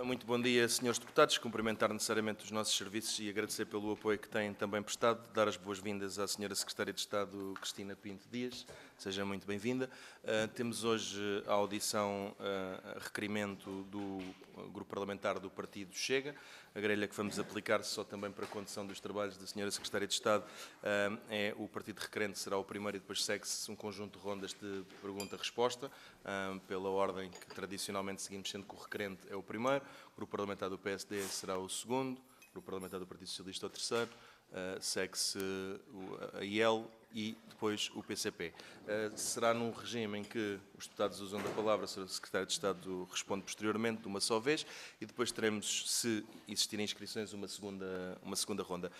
Muito bom dia, senhores deputados. Cumprimentar necessariamente os nossos serviços e agradecer pelo apoio que têm também prestado. Dar as boas-vindas à senhora Secretária de Estado, Cristina Pinto Dias. Seja muito bem-vinda. Temos hoje a audição a requerimento do Grupo Parlamentar do Partido Chega. A grelha que vamos aplicar, só também para a condução dos trabalhos da senhora Secretária de Estado, é o partido requerente, será o primeiro e depois segue-se um conjunto de rondas de pergunta-resposta, pela ordem que tradicionalmente seguimos, sendo que o requerente é o primeiro, o Grupo Parlamentar do PSD será o segundo, o Grupo Parlamentar do Partido Socialista o terceiro, segue-se a IEL e depois o PCP. Será num regime em que os deputados usam da palavra, a Sra. Secretária de Estado responde posteriormente, de uma só vez, e depois teremos, se existirem inscrições, uma segunda ronda.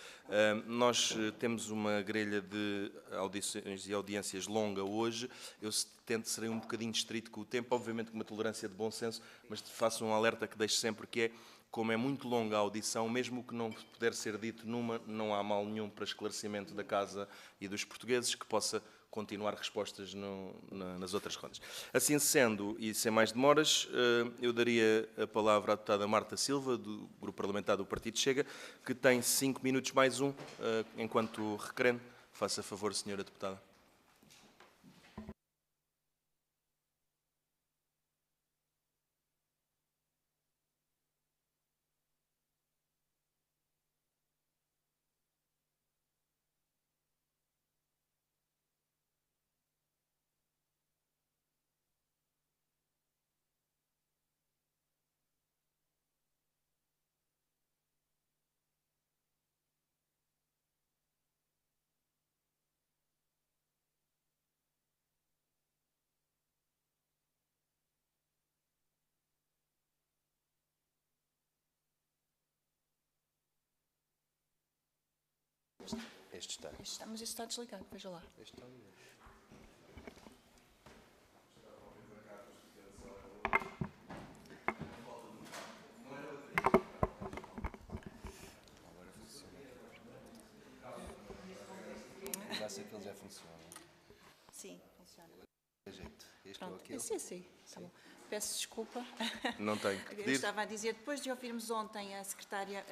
Nós temos uma grelha de audições e audiências longa hoje. Eu serei um bocadinho estrito com o tempo, obviamente com uma tolerância de bom senso, mas faço um alerta que deixo sempre, que é: como é muito longa a audição, mesmo o que não puder ser dito numa, não há mal nenhum para esclarecimento da Casa e dos portugueses, que possa continuar respostas nas outras rondas. Assim sendo, e sem mais demoras, eu daria a palavra à deputada Marta Silva, do Grupo Parlamentar do Partido Chega, que tem 5 minutos mais um, enquanto requerente. Faça favor, senhora deputada. Este está. Mas este está desligado, veja lá. Este está ligado. Já sei que ele já funciona. Sim, funciona. Pronto, Sim, tá bom. Peço desculpa. Não tenho que pedir. Eu estava a dizer, depois de ouvirmos ontem a secretária,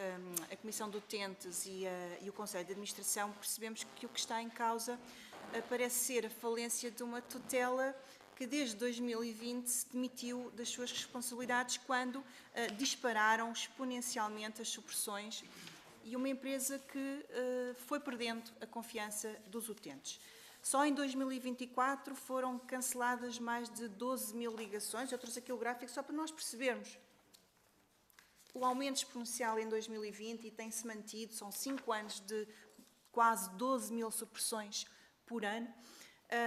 a Comissão de Utentes e o Conselho de Administração, percebemos que o que está em causa parece ser a falência de uma tutela que desde 2020 se demitiu das suas responsabilidades quando dispararam exponencialmente as supressões, e uma empresa que foi perdendo a confiança dos utentes. Só em 2024 foram canceladas mais de 12 mil ligações. Eu trouxe aqui o gráfico só para nós percebermos o aumento exponencial em 2020 e tem-se mantido. São 5 anos de quase 12 mil supressões por ano.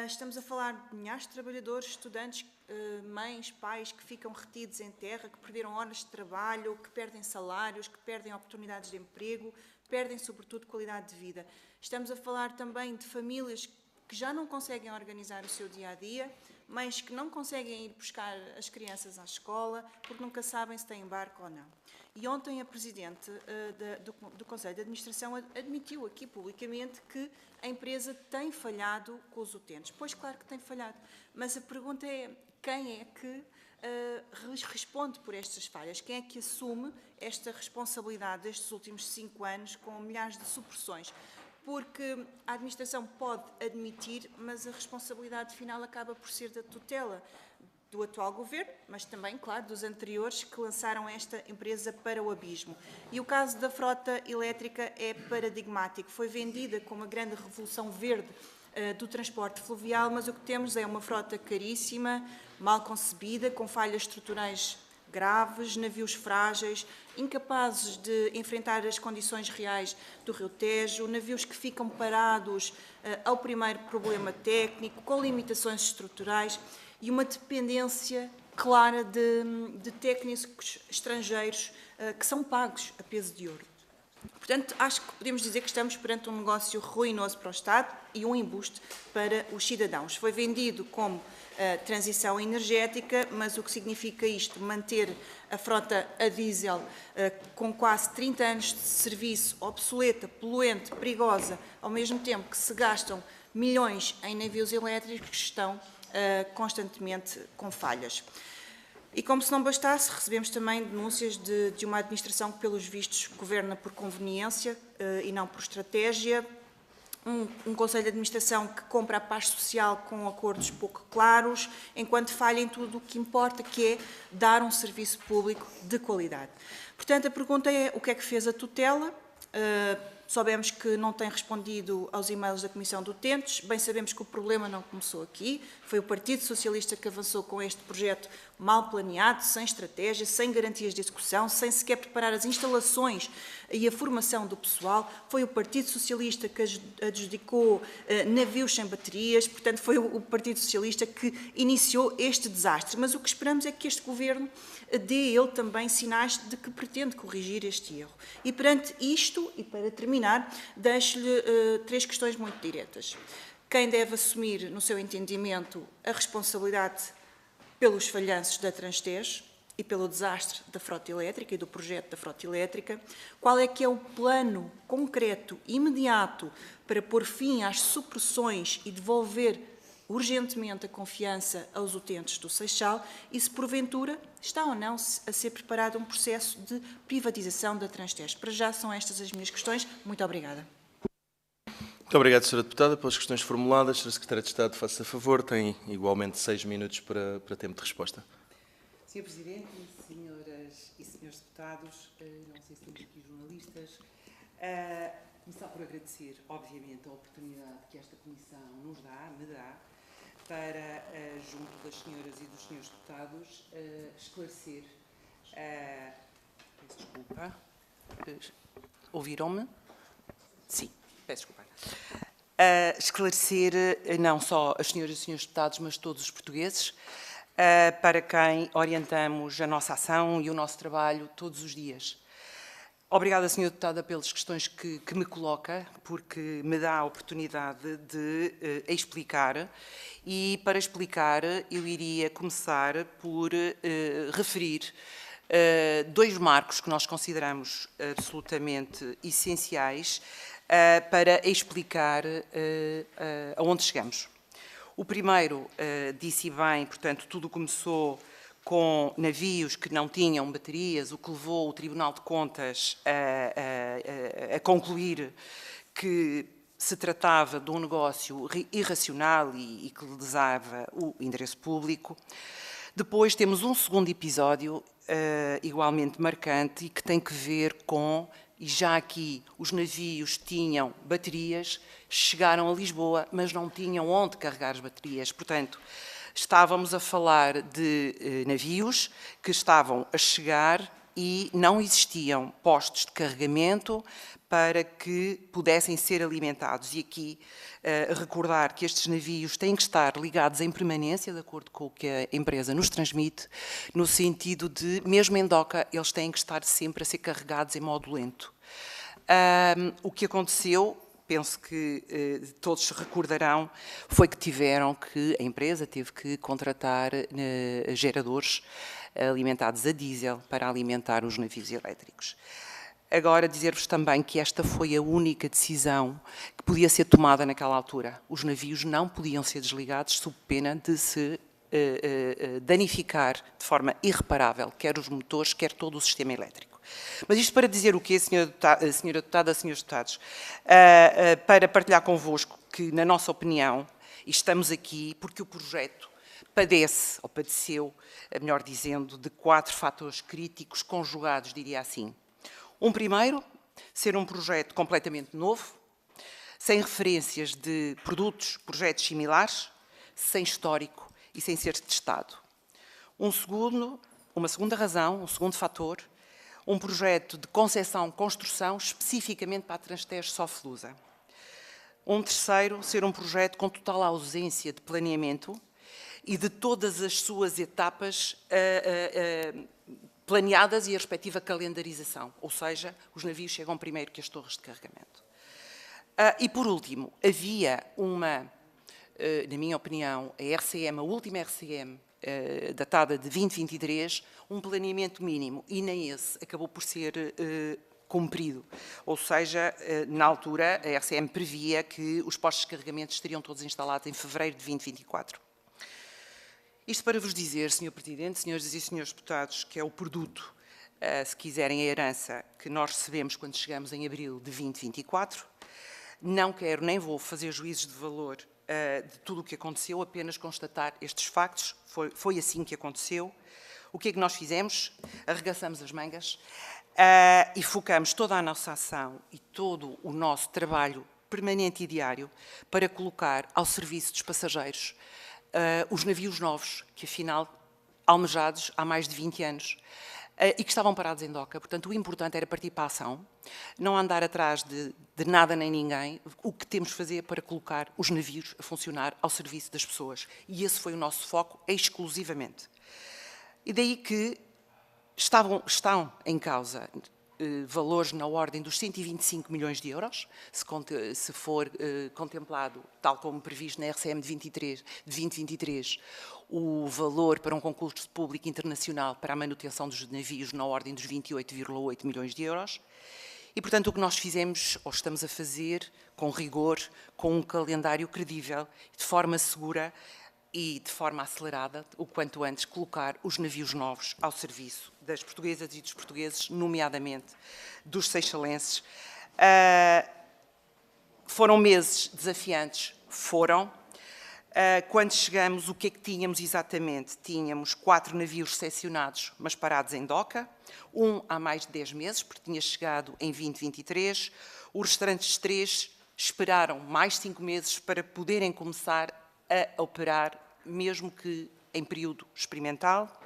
Estamos a falar de milhares de trabalhadores, estudantes, mães, pais que ficam retidos em terra, que perderam horas de trabalho, que perdem salários, que perdem oportunidades de emprego, perdem, sobretudo, qualidade de vida. Estamos a falar também de famílias que já não conseguem organizar o seu dia-a-dia, mães que não conseguem ir buscar as crianças à escola porque nunca sabem se têm embarque ou não. E ontem a Presidente do Conselho de Administração admitiu aqui publicamente que a empresa tem falhado com os utentes. Pois claro que tem falhado, mas a pergunta é: quem é que responde por estas falhas? Quem é que assume esta responsabilidade destes últimos 5 anos com milhares de supressões? Porque a administração pode admitir, mas a responsabilidade final acaba por ser da tutela do atual governo, mas também, claro, dos anteriores que lançaram esta empresa para o abismo. E o caso da frota elétrica é paradigmático. Foi vendida como a grande revolução verde do transporte fluvial, mas o que temos é uma frota caríssima, mal concebida, com falhas estruturais graves, navios frágeis, incapazes de enfrentar as condições reais do Rio Tejo, navios que ficam parados ao primeiro problema técnico, com limitações estruturais e uma dependência clara de técnicos estrangeiros que são pagos a peso de ouro. Portanto, acho que podemos dizer que estamos perante um negócio ruinoso para o Estado e um embuste para os cidadãos. Foi vendido como transição energética, mas o que significa isto? Manter a frota a diesel com quase 30 anos de serviço, obsoleta, poluente, perigosa, ao mesmo tempo que se gastam milhões em navios elétricos que estão constantemente com falhas. E como se não bastasse, recebemos também denúncias de uma administração que, pelos vistos, governa por conveniência e não por estratégia, um Conselho de Administração que compra a paz social com acordos pouco claros, enquanto falha em tudo o que importa, que é dar um serviço público de qualidade. Portanto, a pergunta é o que é que fez a tutela? Soubemos que não tem respondido aos e-mails da Comissão do Utentes, bem sabemos que o problema não começou aqui, foi o Partido Socialista que avançou com este projeto mal planeado, sem estratégia, sem garantias de execução, sem sequer preparar as instalações e a formação do pessoal, foi o Partido Socialista que adjudicou navios sem baterias, portanto foi o Partido Socialista que iniciou este desastre, mas o que esperamos é que este Governo dê ele também sinais de que pretende corrigir este erro. E perante isto, e para terminar, deixo-lhe 3 questões muito diretas. Quem deve assumir, no seu entendimento, a responsabilidade pelos falhanços da Transtejo e pelo desastre da frota elétrica e do projeto da frota elétrica? Qual é que é o plano concreto, imediato, para pôr fim às supressões e devolver urgentemente a confiança aos utentes do Seixal e se, porventura, está ou não a ser preparado um processo de privatização da Transtejo? Para já são estas as minhas questões. Muito obrigada. Muito obrigado, Sra. Deputada, pelas questões formuladas. Sra. Secretária de Estado, faça favor. Tem igualmente 6 minutos para tempo de resposta. Sr. Presidente, senhoras e senhores deputados, não sei se temos aqui jornalistas, começar por agradecer, obviamente, a oportunidade que esta Comissão me dá, para, junto das senhoras e dos senhores deputados, esclarecer, peço desculpa, ouviram-me? Sim, peço desculpa. Esclarecer não só as senhoras e os senhores deputados, mas todos os portugueses, para quem orientamos a nossa ação e o nosso trabalho todos os dias. Obrigada, Sra. Deputada, pelas questões que me coloca, porque me dá a oportunidade de explicar. E, para explicar, eu iria começar por referir 2 marcos que nós consideramos absolutamente essenciais para explicar aonde chegamos. O primeiro, disse bem, portanto, tudo começou com navios que não tinham baterias, o que levou o Tribunal de Contas a concluir que se tratava de um negócio irracional e que lesava o interesse público. Depois temos um segundo episódio, igualmente marcante, e que tem que ver com, e já aqui os navios tinham baterias, chegaram a Lisboa, mas não tinham onde carregar as baterias. Portanto, estávamos a falar de navios que estavam a chegar e não existiam postos de carregamento para que pudessem ser alimentados. E aqui recordar que estes navios têm que estar ligados em permanência, de acordo com o que a empresa nos transmite, no sentido de, mesmo em doca, eles têm que estar sempre a ser carregados em modo lento. O que aconteceu, penso que todos se recordarão, foi que a empresa teve que contratar geradores alimentados a diesel para alimentar os navios elétricos. Agora, dizer-vos também que esta foi a única decisão que podia ser tomada naquela altura. Os navios não podiam ser desligados sob pena de se danificar de forma irreparável, quer os motores, quer todo o sistema elétrico. Mas isto para dizer o quê, Sra. Deputada, Srs. Deputados? Para partilhar convosco que, na nossa opinião, e estamos aqui porque o projeto padece, ou padeceu, melhor dizendo, de 4 fatores críticos conjugados, diria assim. Um primeiro, ser um projeto completamente novo, sem referências de projetos similares, sem histórico e sem ser testado. Uma segunda razão, um segundo fator, um projeto de concepção-construção especificamente para a Transtejo Soflusa. Um terceiro, ser um projeto com total ausência de planeamento e de todas as suas etapas planeadas e a respectiva calendarização, ou seja, os navios chegam primeiro que as torres de carregamento. E, por último, havia uma, na minha opinião, a última RCM, datada de 2023, um planeamento mínimo, e nem esse acabou por ser cumprido. Ou seja, na altura, a RCM previa que os postos de carregamento estariam todos instalados em fevereiro de 2024. Isto para vos dizer, Sr. Presidente, senhoras e senhores deputados, que é o produto, se quiserem, a herança que nós recebemos quando chegamos em abril de 2024. Não quero nem vou fazer juízos de valor de tudo o que aconteceu, apenas constatar estes factos. Foi assim que aconteceu. O que é que nós fizemos? Arregaçamos as mangas e focamos toda a nossa ação e todo o nosso trabalho permanente e diário para colocar ao serviço dos passageiros os navios novos, que afinal, almejados há mais de 20 anos, e que estavam parados em doca. Portanto, o importante era partir para a ação, não andar atrás de nada nem ninguém. O que temos de fazer para colocar os navios a funcionar ao serviço das pessoas. E esse foi o nosso foco exclusivamente. E daí que estão em causa valores na ordem dos 125 milhões de euros, se for contemplado, tal como previsto na RCM de 2023, o valor para um concurso público internacional para a manutenção dos navios na ordem dos 28,8 milhões de euros. E, portanto, o que nós fizemos, ou estamos a fazer, com rigor, com um calendário credível, de forma segura e de forma acelerada, o quanto antes, colocar os navios novos ao serviço das portuguesas e dos portugueses, nomeadamente dos seixalenses. Foram meses desafiantes, foram. Quando chegamos, o que é que tínhamos exatamente? Tínhamos 4 navios recepcionados, mas parados em doca, um há mais de 10 meses, porque tinha chegado em 2023. Os restantes 3 esperaram mais 5 meses para poderem começar a operar, mesmo que em período experimental.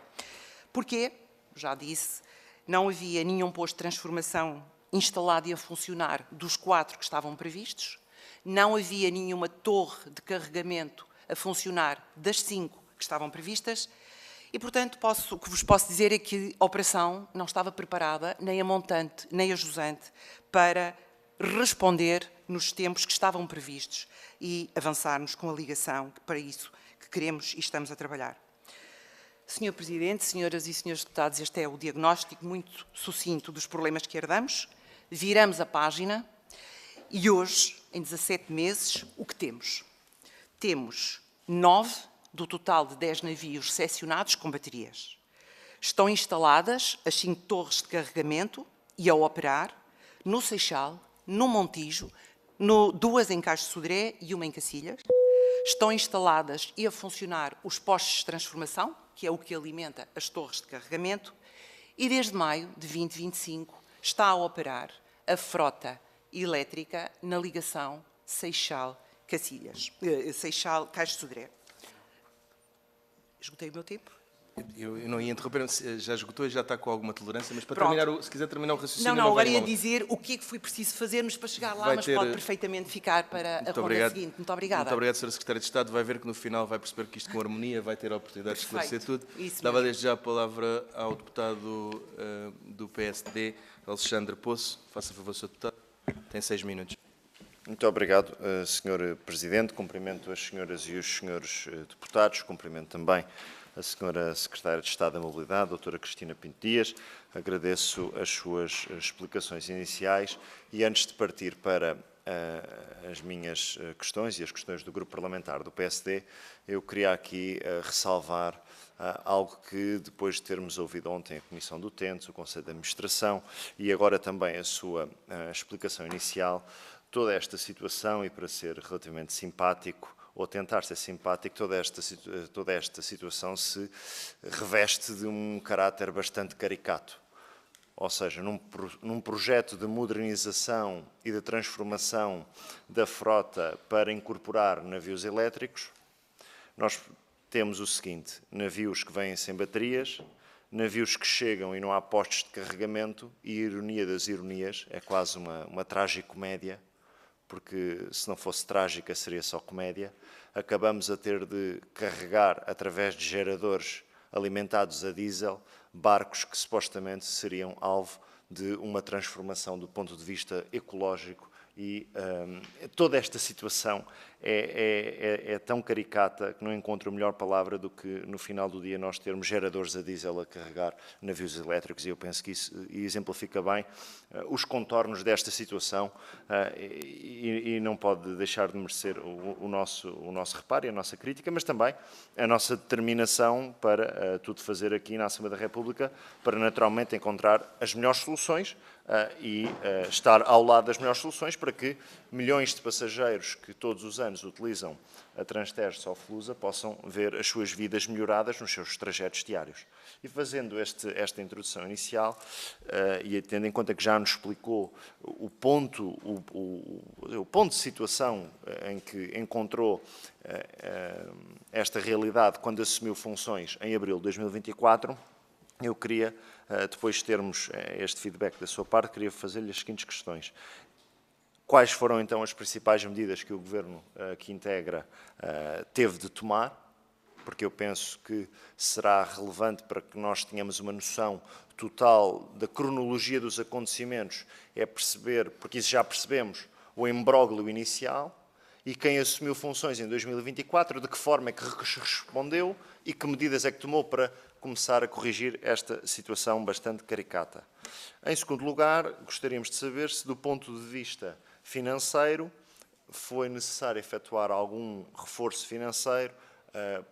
Porquê? Já disse, não havia nenhum posto de transformação instalado e a funcionar dos 4 que estavam previstos, não havia nenhuma torre de carregamento a funcionar das 5 que estavam previstas e, portanto, o que vos posso dizer é que a operação não estava preparada, nem a montante, nem a jusante, para responder nos tempos que estavam previstos e avançarmos com a ligação, que para isso que queremos e estamos a trabalhar. Sr. Presidente, senhoras e senhores deputados, este é o diagnóstico muito sucinto dos problemas que herdamos. Viramos a página e hoje, em 17 meses, o que temos? Temos 9 do total de 10 navios recepcionados com baterias. Estão instaladas as 5 torres de carregamento e a operar no Seixal, no Montijo, 2 em Caixo de Sodré e 1 em Cacilhas. Estão instaladas e a funcionar os postos de transformação, que é o que alimenta as torres de carregamento, e desde maio de 2025 está a operar a frota elétrica na ligação Seixal-Cacilhas, Seixal-Caixo de Sodré. Esgotei o meu tempo? Eu não ia interromper, já esgotou e já está com alguma tolerância, mas para Pronto. terminar, se quiser terminar o raciocínio... Não, agora ia venha dizer o que é que foi preciso fazermos para chegar lá, Vai mas ter- pode perfeitamente ficar para a ronda seguinte. Muito obrigada. Muito obrigado, Sra. Secretária de Estado. Vai ver que no final vai perceber que isto com harmonia vai ter a oportunidade de esclarecer Perfeito. tudo. Isso Dava mesmo. desde já a palavra ao deputado do PSD, Alexandre Poço. Faça favor, Sr. Deputado. Tem 6 minutos. Muito obrigado, Sr. Presidente. Cumprimento as senhoras e os senhores deputados. Cumprimento também a Sra. Secretária de Estado da Mobilidade, doutora Cristina Pinto Dias. Agradeço as suas explicações iniciais e antes de partir para as minhas questões e as questões do Grupo Parlamentar do PSD, eu queria aqui ressalvar algo que, depois de termos ouvido ontem a Comissão do TENTES, o Conselho de Administração e agora também a sua explicação inicial, toda esta situação, e para ser relativamente simpático, ou tentar ser simpático, toda esta situação se reveste de um caráter bastante caricato. Ou seja, num projeto de modernização e de transformação da frota para incorporar navios elétricos, nós temos o seguinte: navios que vêm sem baterias, navios que chegam e não há postos de carregamento, e a ironia das ironias, é quase uma tragicomédia, porque se não fosse trágica seria só comédia, acabamos a ter de carregar através de geradores alimentados a diesel barcos que supostamente seriam alvo de uma transformação do ponto de vista ecológico e toda esta situação é tão caricata que não encontro melhor palavra do que no final do dia nós termos geradores a diesel a carregar navios elétricos, e eu penso que isso exemplifica bem os contornos desta situação e não pode deixar de merecer o nosso reparo e a nossa crítica, mas também a nossa determinação para tudo fazer aqui na Assembleia da República para naturalmente encontrar as melhores soluções e estar ao lado das melhores soluções para que milhões de passageiros que todos os anos utilizam a Transtejo Soflusa possam ver as suas vidas melhoradas nos seus trajetos diários. E fazendo esta introdução inicial, e tendo em conta que já nos explicou o ponto de situação em que encontrou esta realidade quando assumiu funções em abril de 2024, eu queria, depois de termos este feedback da sua parte, queria fazer-lhe as seguintes questões. Quais foram, então, as principais medidas que o Governo que integra teve de tomar? Porque eu penso que será relevante para que nós tenhamos uma noção total da cronologia dos acontecimentos, é perceber, porque isso já percebemos, o imbróglio inicial, e quem assumiu funções em 2024, de que forma é que respondeu e que medidas é que tomou para começar a corrigir esta situação bastante caricata. Em segundo lugar, gostaríamos de saber se, do ponto de vista financeiro, foi necessário efetuar algum reforço financeiro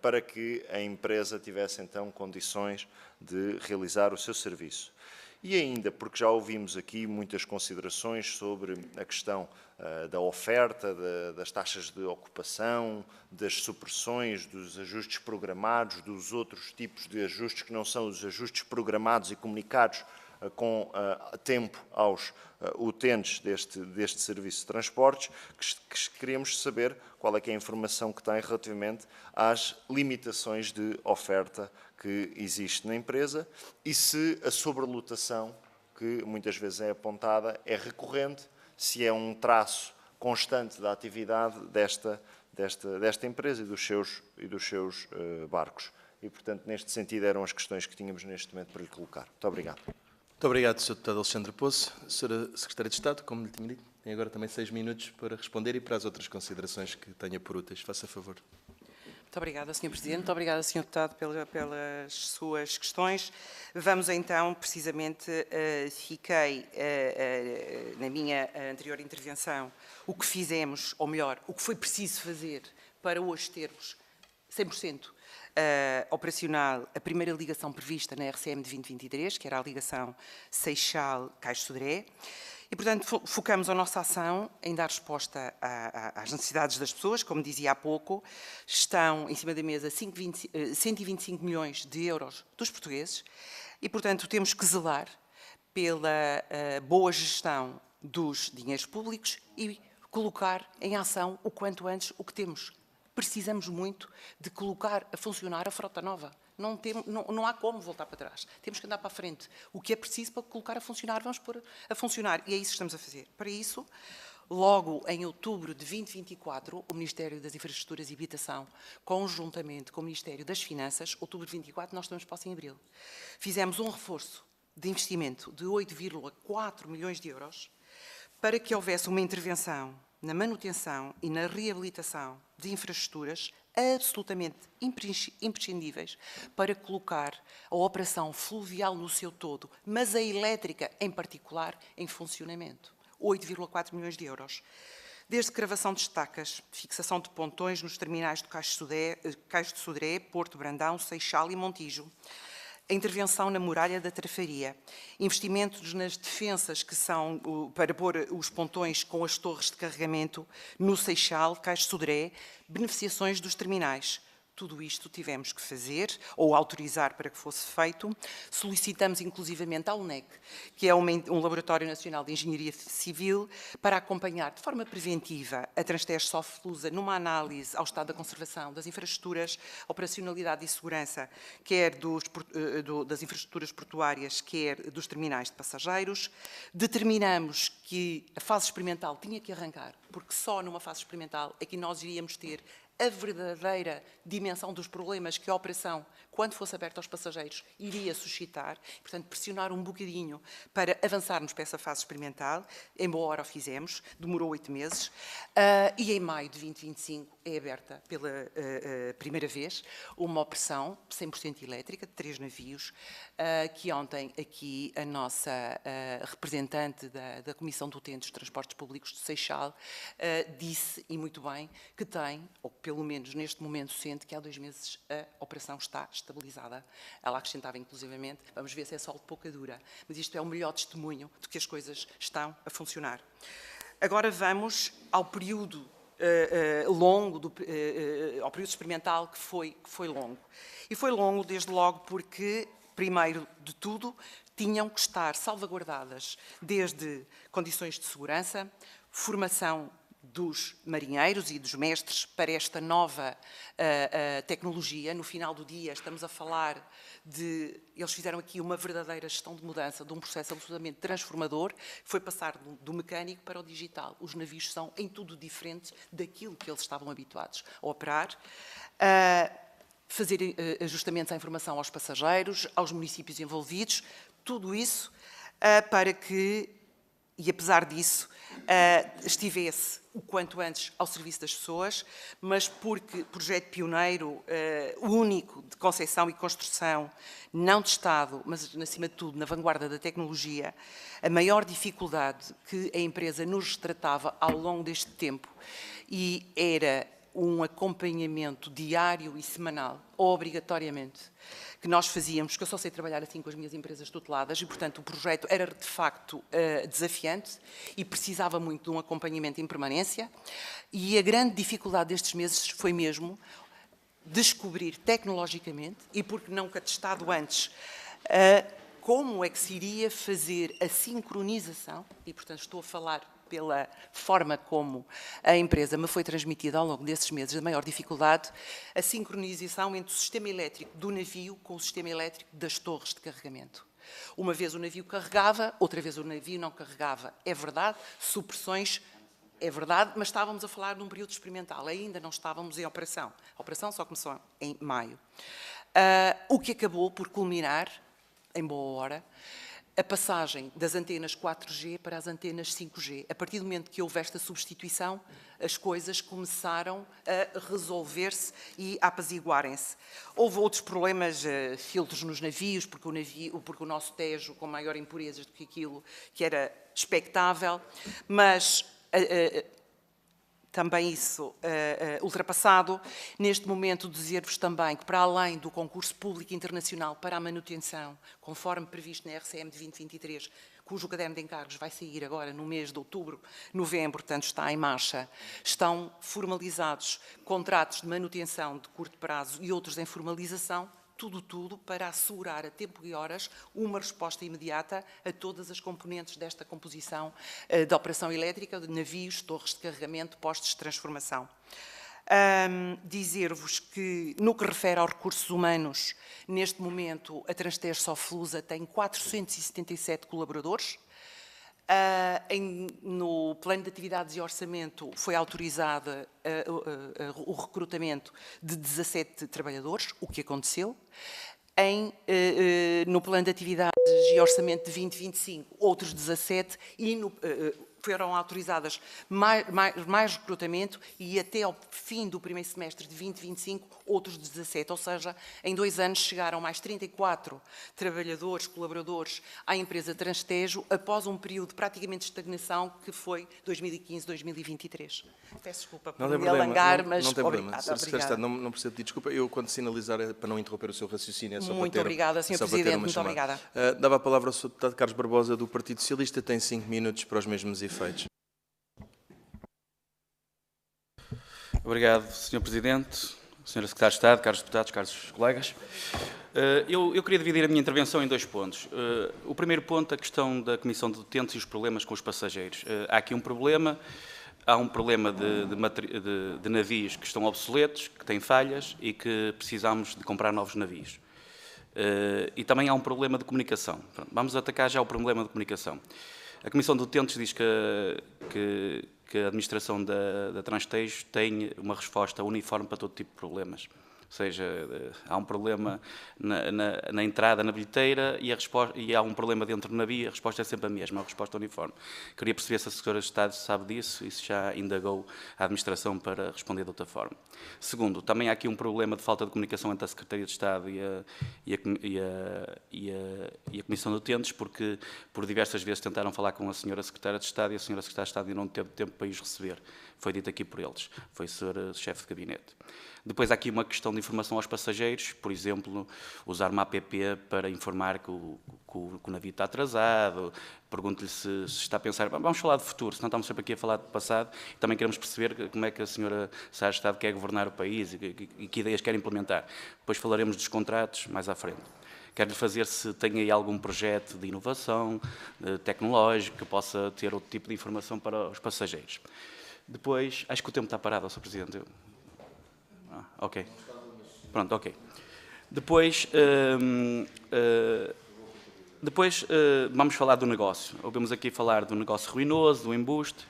para que a empresa tivesse, então, condições de realizar o seu serviço. E ainda, porque já ouvimos aqui muitas considerações sobre a questão da oferta, das taxas de ocupação, das supressões, dos ajustes programados, dos outros tipos de ajustes que não são os ajustes programados e comunicados com tempo aos utentes deste serviço de transportes, que queríamos saber qual é que é a informação que tem relativamente às limitações de oferta que existe na empresa e se a sobrelotação, que muitas vezes é apontada, é recorrente, se é um traço constante da atividade desta empresa e dos seus barcos. E, portanto, neste sentido, eram as questões que tínhamos neste momento para lhe colocar. Muito obrigado. Muito obrigado, Sr. Deputado Alexandre Poço. Sra. Secretária de Estado, como lhe tinha dito, tem agora também 6 minutos para responder e para as outras considerações que tenha por úteis. Faça favor. Muito obrigada, Sr. Presidente. Muito obrigada, Sr. Deputado, pelas suas questões. Vamos então, precisamente, fiquei na minha anterior intervenção o que fizemos, ou melhor, o que foi preciso fazer para hoje termos 100% operacional a primeira ligação prevista na RCM de 2023, que era a ligação Seixal-Caixo-Sodré. E, portanto, focamos a nossa ação em dar resposta às necessidades das pessoas. Como dizia há pouco, estão em cima da mesa 125 milhões de euros dos portugueses e, portanto, temos que zelar pela boa gestão dos dinheiros públicos e colocar em ação o quanto antes o que temos. Precisamos muito de colocar a funcionar a frota nova. Não há como voltar para trás. Temos que andar para a frente. O que é preciso para colocar a funcionar, vamos pôr a funcionar. E é isso que estamos a fazer. Para isso, logo em outubro de 2024, o Ministério das Infraestruturas e Habitação, conjuntamente com o Ministério das Finanças, outubro de 2024, nós estamos posse em abril, fizemos um reforço de investimento de 8,4 milhões de euros para que houvesse uma intervenção na manutenção e na reabilitação de infraestruturas absolutamente imprescindíveis para colocar a operação fluvial no seu todo, mas a elétrica em particular, em funcionamento. 8,4 milhões de euros. Desde cravação de estacas, fixação de pontões nos terminais do Caixo de Sodré, Porto Brandão, Seixal e Montijo, a intervenção na muralha da Trafaria, investimentos nas defensas que são para pôr os pontões com as torres de carregamento no Seixal, Caixo de Sodré, beneficiações dos terminais. Tudo isto tivemos que fazer, ou autorizar para que fosse feito. Solicitamos inclusivamente ao UNEC, que é um Laboratório Nacional de Engenharia Civil, para acompanhar de forma preventiva a Transtejo Soflusa numa análise ao estado da conservação das infraestruturas, operacionalidade e segurança, quer das infraestruturas portuárias, quer dos terminais de passageiros. Determinamos que a fase experimental tinha que arrancar, porque só numa fase experimental é que nós iríamos ter a verdadeira dimensão dos problemas que a operação, quando fosse aberta aos passageiros, iria suscitar. Portanto, pressionar um bocadinho para avançarmos para essa fase experimental. Em boa hora o fizemos, demorou 8 meses. E em maio de 2025 é aberta pela primeira vez uma operação 100% elétrica de 3 navios, que ontem aqui a nossa representante da Comissão de Utentes dos Transportes Públicos de Seixal disse, e muito bem, que tem, ou pelo menos neste momento sente, que há 2 meses a operação está estabilizada. Ela acrescentava inclusivamente, vamos ver se é sol de pouca dura, mas isto é o melhor testemunho de que as coisas estão a funcionar. Agora vamos ao período longo, ao período experimental que foi longo. E foi longo desde logo porque, primeiro de tudo, tinham que estar salvaguardadas desde condições de segurança, formação dos marinheiros e dos mestres para esta nova tecnologia. No final do dia estamos a falar de... Eles fizeram aqui uma verdadeira gestão de mudança de um processo absolutamente transformador, que foi passar do mecânico para o digital. Os navios são em tudo diferente daquilo que eles estavam habituados a operar. Fazer ajustamentos à informação aos passageiros, aos municípios envolvidos, tudo isso para que, e apesar disso, estivesse o quanto antes ao serviço das pessoas, mas porque projeto pioneiro, único de concepção e construção, não de Estado, mas acima de tudo na vanguarda da tecnologia, a maior dificuldade que a empresa nos retratava ao longo deste tempo e era um acompanhamento diário e semanal, obrigatoriamente, que nós fazíamos, que eu só sei trabalhar assim com as minhas empresas tuteladas, e, portanto, o projeto era, de facto, desafiante e precisava muito de um acompanhamento em permanência, e a grande dificuldade destes meses foi mesmo descobrir tecnologicamente, e porque não atestado antes, como é que se iria fazer a sincronização, e, portanto, estou a falar pela forma como a empresa me foi transmitida ao longo desses meses de maior dificuldade, a sincronização entre o sistema elétrico do navio com o sistema elétrico das torres de carregamento. Uma vez o navio carregava, outra vez o navio não carregava. É verdade, supressões, é verdade, mas estávamos a falar de um período experimental, ainda não estávamos em operação. A operação só começou em maio. O que acabou por culminar, em boa hora, a passagem das antenas 4G para as antenas 5G. A partir do momento que houve esta substituição, as coisas começaram a resolver-se e a apaziguarem-se. Houve outros problemas, filtros nos navios, porque o nosso Tejo com maior impurezas do que aquilo que era expectável, mas também isso ultrapassado. Neste momento, dizer-vos também que, para além do concurso público internacional para a manutenção, conforme previsto na RCM de 2023, cujo caderno de encargos vai sair agora no mês de outubro, novembro, portanto está em marcha, estão formalizados contratos de manutenção de curto prazo e outros em formalização, tudo para assegurar a tempo e horas uma resposta imediata a todas as componentes desta composição da operação elétrica, de navios, torres de carregamento, postos de transformação. Dizer-vos que, no que refere aos recursos humanos, neste momento a Transtejo Soflusa tem 477 colaboradores. No plano de atividades e orçamento foi autorizado o recrutamento de 17 trabalhadores, o que aconteceu. No plano de atividades e orçamento de 2025, outros 17, e foram autorizadas mais recrutamento e até ao fim do primeiro semestre de 2025, outros 17, ou seja, em 2 anos chegaram mais 34 trabalhadores, colaboradores à empresa Transtejo, após um período praticamente de estagnação que foi 2015-2023. Peço desculpa por me alongar, mas não tem problema. obrigada. Sr. Secretário de Estado, não precisa pedir desculpa. Eu, quando sinalizar, para não interromper o seu raciocínio, é só Muito para ter... obrigada, Sr. Presidente, muito obrigada. Dava a palavra ao Sr. Deputado Carlos Barbosa, do Partido Socialista, tem 5 minutos para os mesmos efeitos. Obrigado, Sr. Presidente, Sra. Secretária de Estado, caros deputados, caros colegas. Eu queria dividir a minha intervenção em 2 pontos. O primeiro ponto, a questão da Comissão de Utentes e os problemas com os passageiros. Há aqui um problema, há um problema de navios que estão obsoletos, que têm falhas e que precisamos de comprar novos navios. E também há um problema de comunicação. Pronto, vamos atacar já o problema de comunicação. A Comissão de Utentes diz que que a administração da Transtejo tem uma resposta uniforme para todo tipo de problemas. Ou seja, há um problema na entrada, na bilheteira, e há um problema dentro do navio, a resposta é sempre a mesma, a resposta uniforme. Queria perceber se a Secretaria de Estado sabe disso e se já indagou a administração para responder de outra forma. Segundo, também há aqui um problema de falta de comunicação entre a Secretaria de Estado e a Comissão de Utentes, porque por diversas vezes tentaram falar com a Senhora Secretária de Estado e a Senhora Secretária de Estado ainda não teve tempo para os receber. Foi dito aqui por eles, foi o Sr. Chefe de Gabinete. Depois há aqui uma questão de informação aos passageiros, por exemplo, usar uma app para informar que o navio está atrasado, pergunto-lhe se está a pensar, vamos falar de futuro, senão estamos sempre aqui a falar de passado, e também queremos perceber como é que a Senhora Secretária de Estado quer governar o país e que ideias quer implementar. Depois falaremos dos contratos mais à frente. Quero-lhe fazer se tem aí algum projeto de inovação tecnológico que possa ter outro tipo de informação para os passageiros. Depois, acho que o tempo está parado, Sr. Presidente. Ok. Pronto, ok. Depois vamos falar do negócio. Ouvimos aqui falar do negócio ruinoso, do embuste.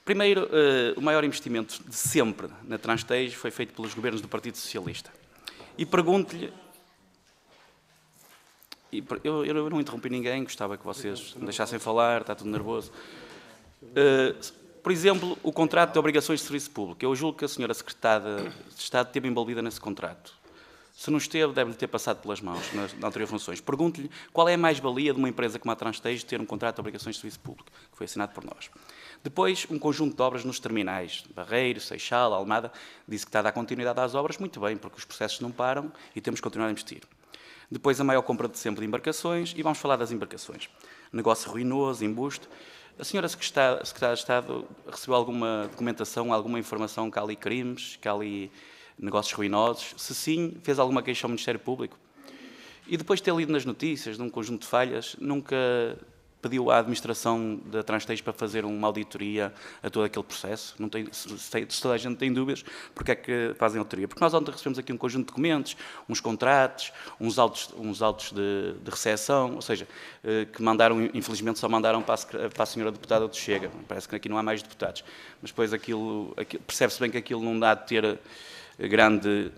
Primeiro, o maior investimento de sempre na Transtejo foi feito pelos governos do Partido Socialista. E pergunto-lhe... Eu não interrompi ninguém, gostava que vocês me deixassem falar, está tudo nervoso. Por exemplo, o contrato de obrigações de serviço público. Eu julgo que a Senhora Secretária de Estado esteve envolvida nesse contrato. Se não esteve, deve-lhe ter passado pelas mãos nas anteriores funções. Pergunto-lhe qual é a mais-valia de uma empresa como a Transtejo ter um contrato de obrigações de serviço público, que foi assinado por nós. Depois, um conjunto de obras nos terminais, Barreiro, Seixal, Almada, disse que está a dar continuidade às obras, muito bem, porque os processos não param e temos que continuar a investir. Depois, a maior compra de sempre de embarcações, e vamos falar das embarcações. Negócio ruinoso, embuste. A Senhora Secretária de Estado recebeu alguma documentação, alguma informação que há ali crimes, que há ali negócios ruinosos? Se sim, fez alguma queixa ao Ministério Público? E depois de ter lido nas notícias de um conjunto de falhas, nunca pediu à administração da Transtejo para fazer uma auditoria a todo aquele processo? Não tem, se toda a gente tem dúvidas, porque é que fazem auditoria? Porque nós ontem recebemos aqui um conjunto de documentos, uns contratos, uns autos de recepção, ou seja, que mandaram, infelizmente só mandaram para a senhora deputada do Chega. Parece que aqui não há mais deputados. Mas depois percebe-se bem que aquilo não dá de ter grande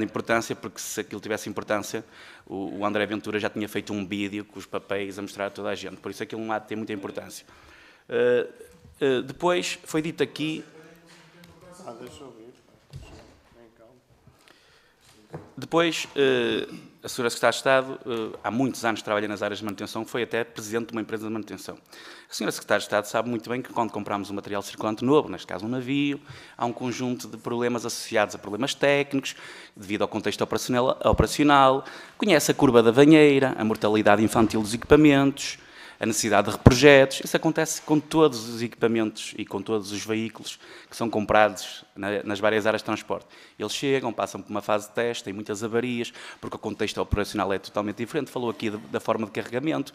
importância, porque se aquilo tivesse importância, o André Ventura já tinha feito um vídeo com os papéis a mostrar a toda a gente, por isso aquilo não há de ter muita importância. Depois foi dito aqui... Deixa eu ouvir. Depois, a Senhora Secretária de Estado, há muitos anos trabalha nas áreas de manutenção, foi até presidente de uma empresa de manutenção. A Senhora Secretária de Estado sabe muito bem que quando compramos um material circulante novo, neste caso um navio, há um conjunto de problemas associados a problemas técnicos, devido ao contexto operacional, conhece a curva da banheira, a mortalidade infantil dos equipamentos, a necessidade de reprojetos. Isso acontece com todos os equipamentos e com todos os veículos que são comprados nas várias áreas de transporte. Eles chegam, passam por uma fase de teste, têm muitas avarias, porque o contexto operacional é totalmente diferente. Falou aqui da forma de carregamento.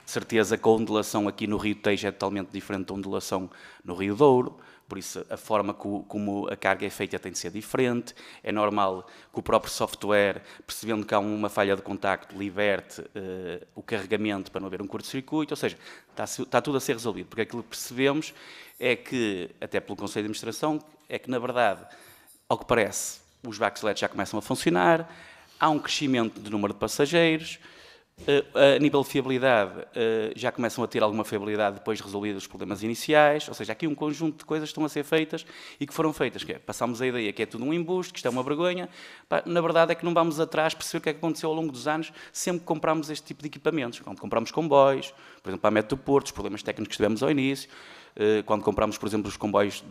De certeza que a ondulação aqui no Rio Tejo é totalmente diferente da ondulação no Rio Douro. Por isso, a forma como a carga é feita tem de ser diferente. É normal que o próprio software, percebendo que há uma falha de contacto, liberte o carregamento para não haver um curto-circuito. Ou seja, está tudo a ser resolvido. Porque aquilo que percebemos é que, até pelo Conselho de Administração, é que, na verdade, ao que parece, os backsleds já começam a funcionar, há um crescimento do número de passageiros, a nível de fiabilidade, já começam a ter alguma fiabilidade depois de resolvidos os problemas iniciais, ou seja, aqui um conjunto de coisas que estão a ser feitas e que foram feitas, que é, passamos a ideia que é tudo um embuste, que isto é uma vergonha, na verdade é que não vamos atrás perceber o que é que aconteceu ao longo dos anos, sempre que compramos este tipo de equipamentos, quando compramos comboios, por exemplo, para a Metro do Porto, os problemas técnicos que tivemos ao início, quando compramos, por exemplo, os comboios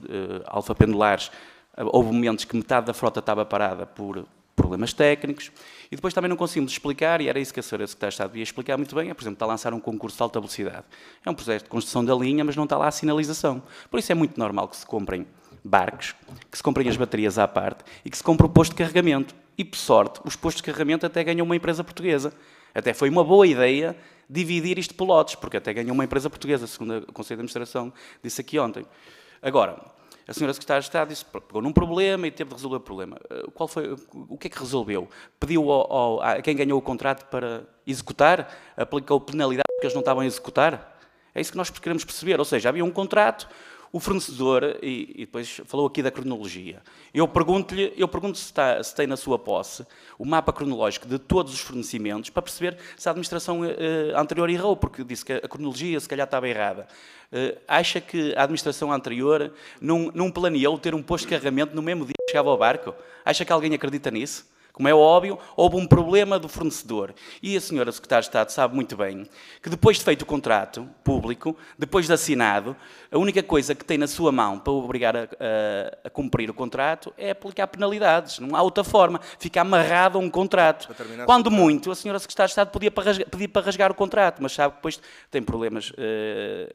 alfa-pendulares, houve momentos que metade da frota estava parada por problemas técnicos, e depois também não conseguimos explicar, e era isso que a Senhora Secretária de Estado devia explicar muito bem, por exemplo, está a lançar um concurso de alta velocidade. É um processo de construção da linha, mas não está lá a sinalização. Por isso é muito normal que se comprem barcos, que se comprem as baterias à parte e que se compre o posto de carregamento. E, por sorte, os postos de carregamento até ganham uma empresa portuguesa. Até foi uma boa ideia dividir isto por lotes, porque até ganhou uma empresa portuguesa, segundo o Conselho de Administração disse aqui ontem. Agora, a Senhora Secretária de Estado disse, pegou num problema e teve de resolver o problema. O que é que resolveu? Pediu a quem ganhou o contrato para executar? Aplicou penalidade porque eles não estavam a executar? É isso que nós queremos perceber. Ou seja, havia um contrato, o fornecedor, e depois falou aqui da cronologia. Eu pergunto-lhe se tem na sua posse o mapa cronológico de todos os fornecimentos para perceber se a administração anterior errou, porque disse que a cronologia se calhar estava errada. Acha que a administração anterior não planeou ter um posto de carregamento no mesmo dia que chegava ao barco? Acha que alguém acredita nisso? Como é óbvio, houve um problema do fornecedor. E a senhora Secretária de Estado sabe muito bem que depois de feito o contrato público, depois de assinado, a única coisa que tem na sua mão para o obrigar a cumprir o contrato é aplicar penalidades. Não há outra forma. Fica amarrado a um contrato. Quando muito, a senhora Secretária de Estado podia pedir para rasgar o contrato, mas sabe que depois tem problemas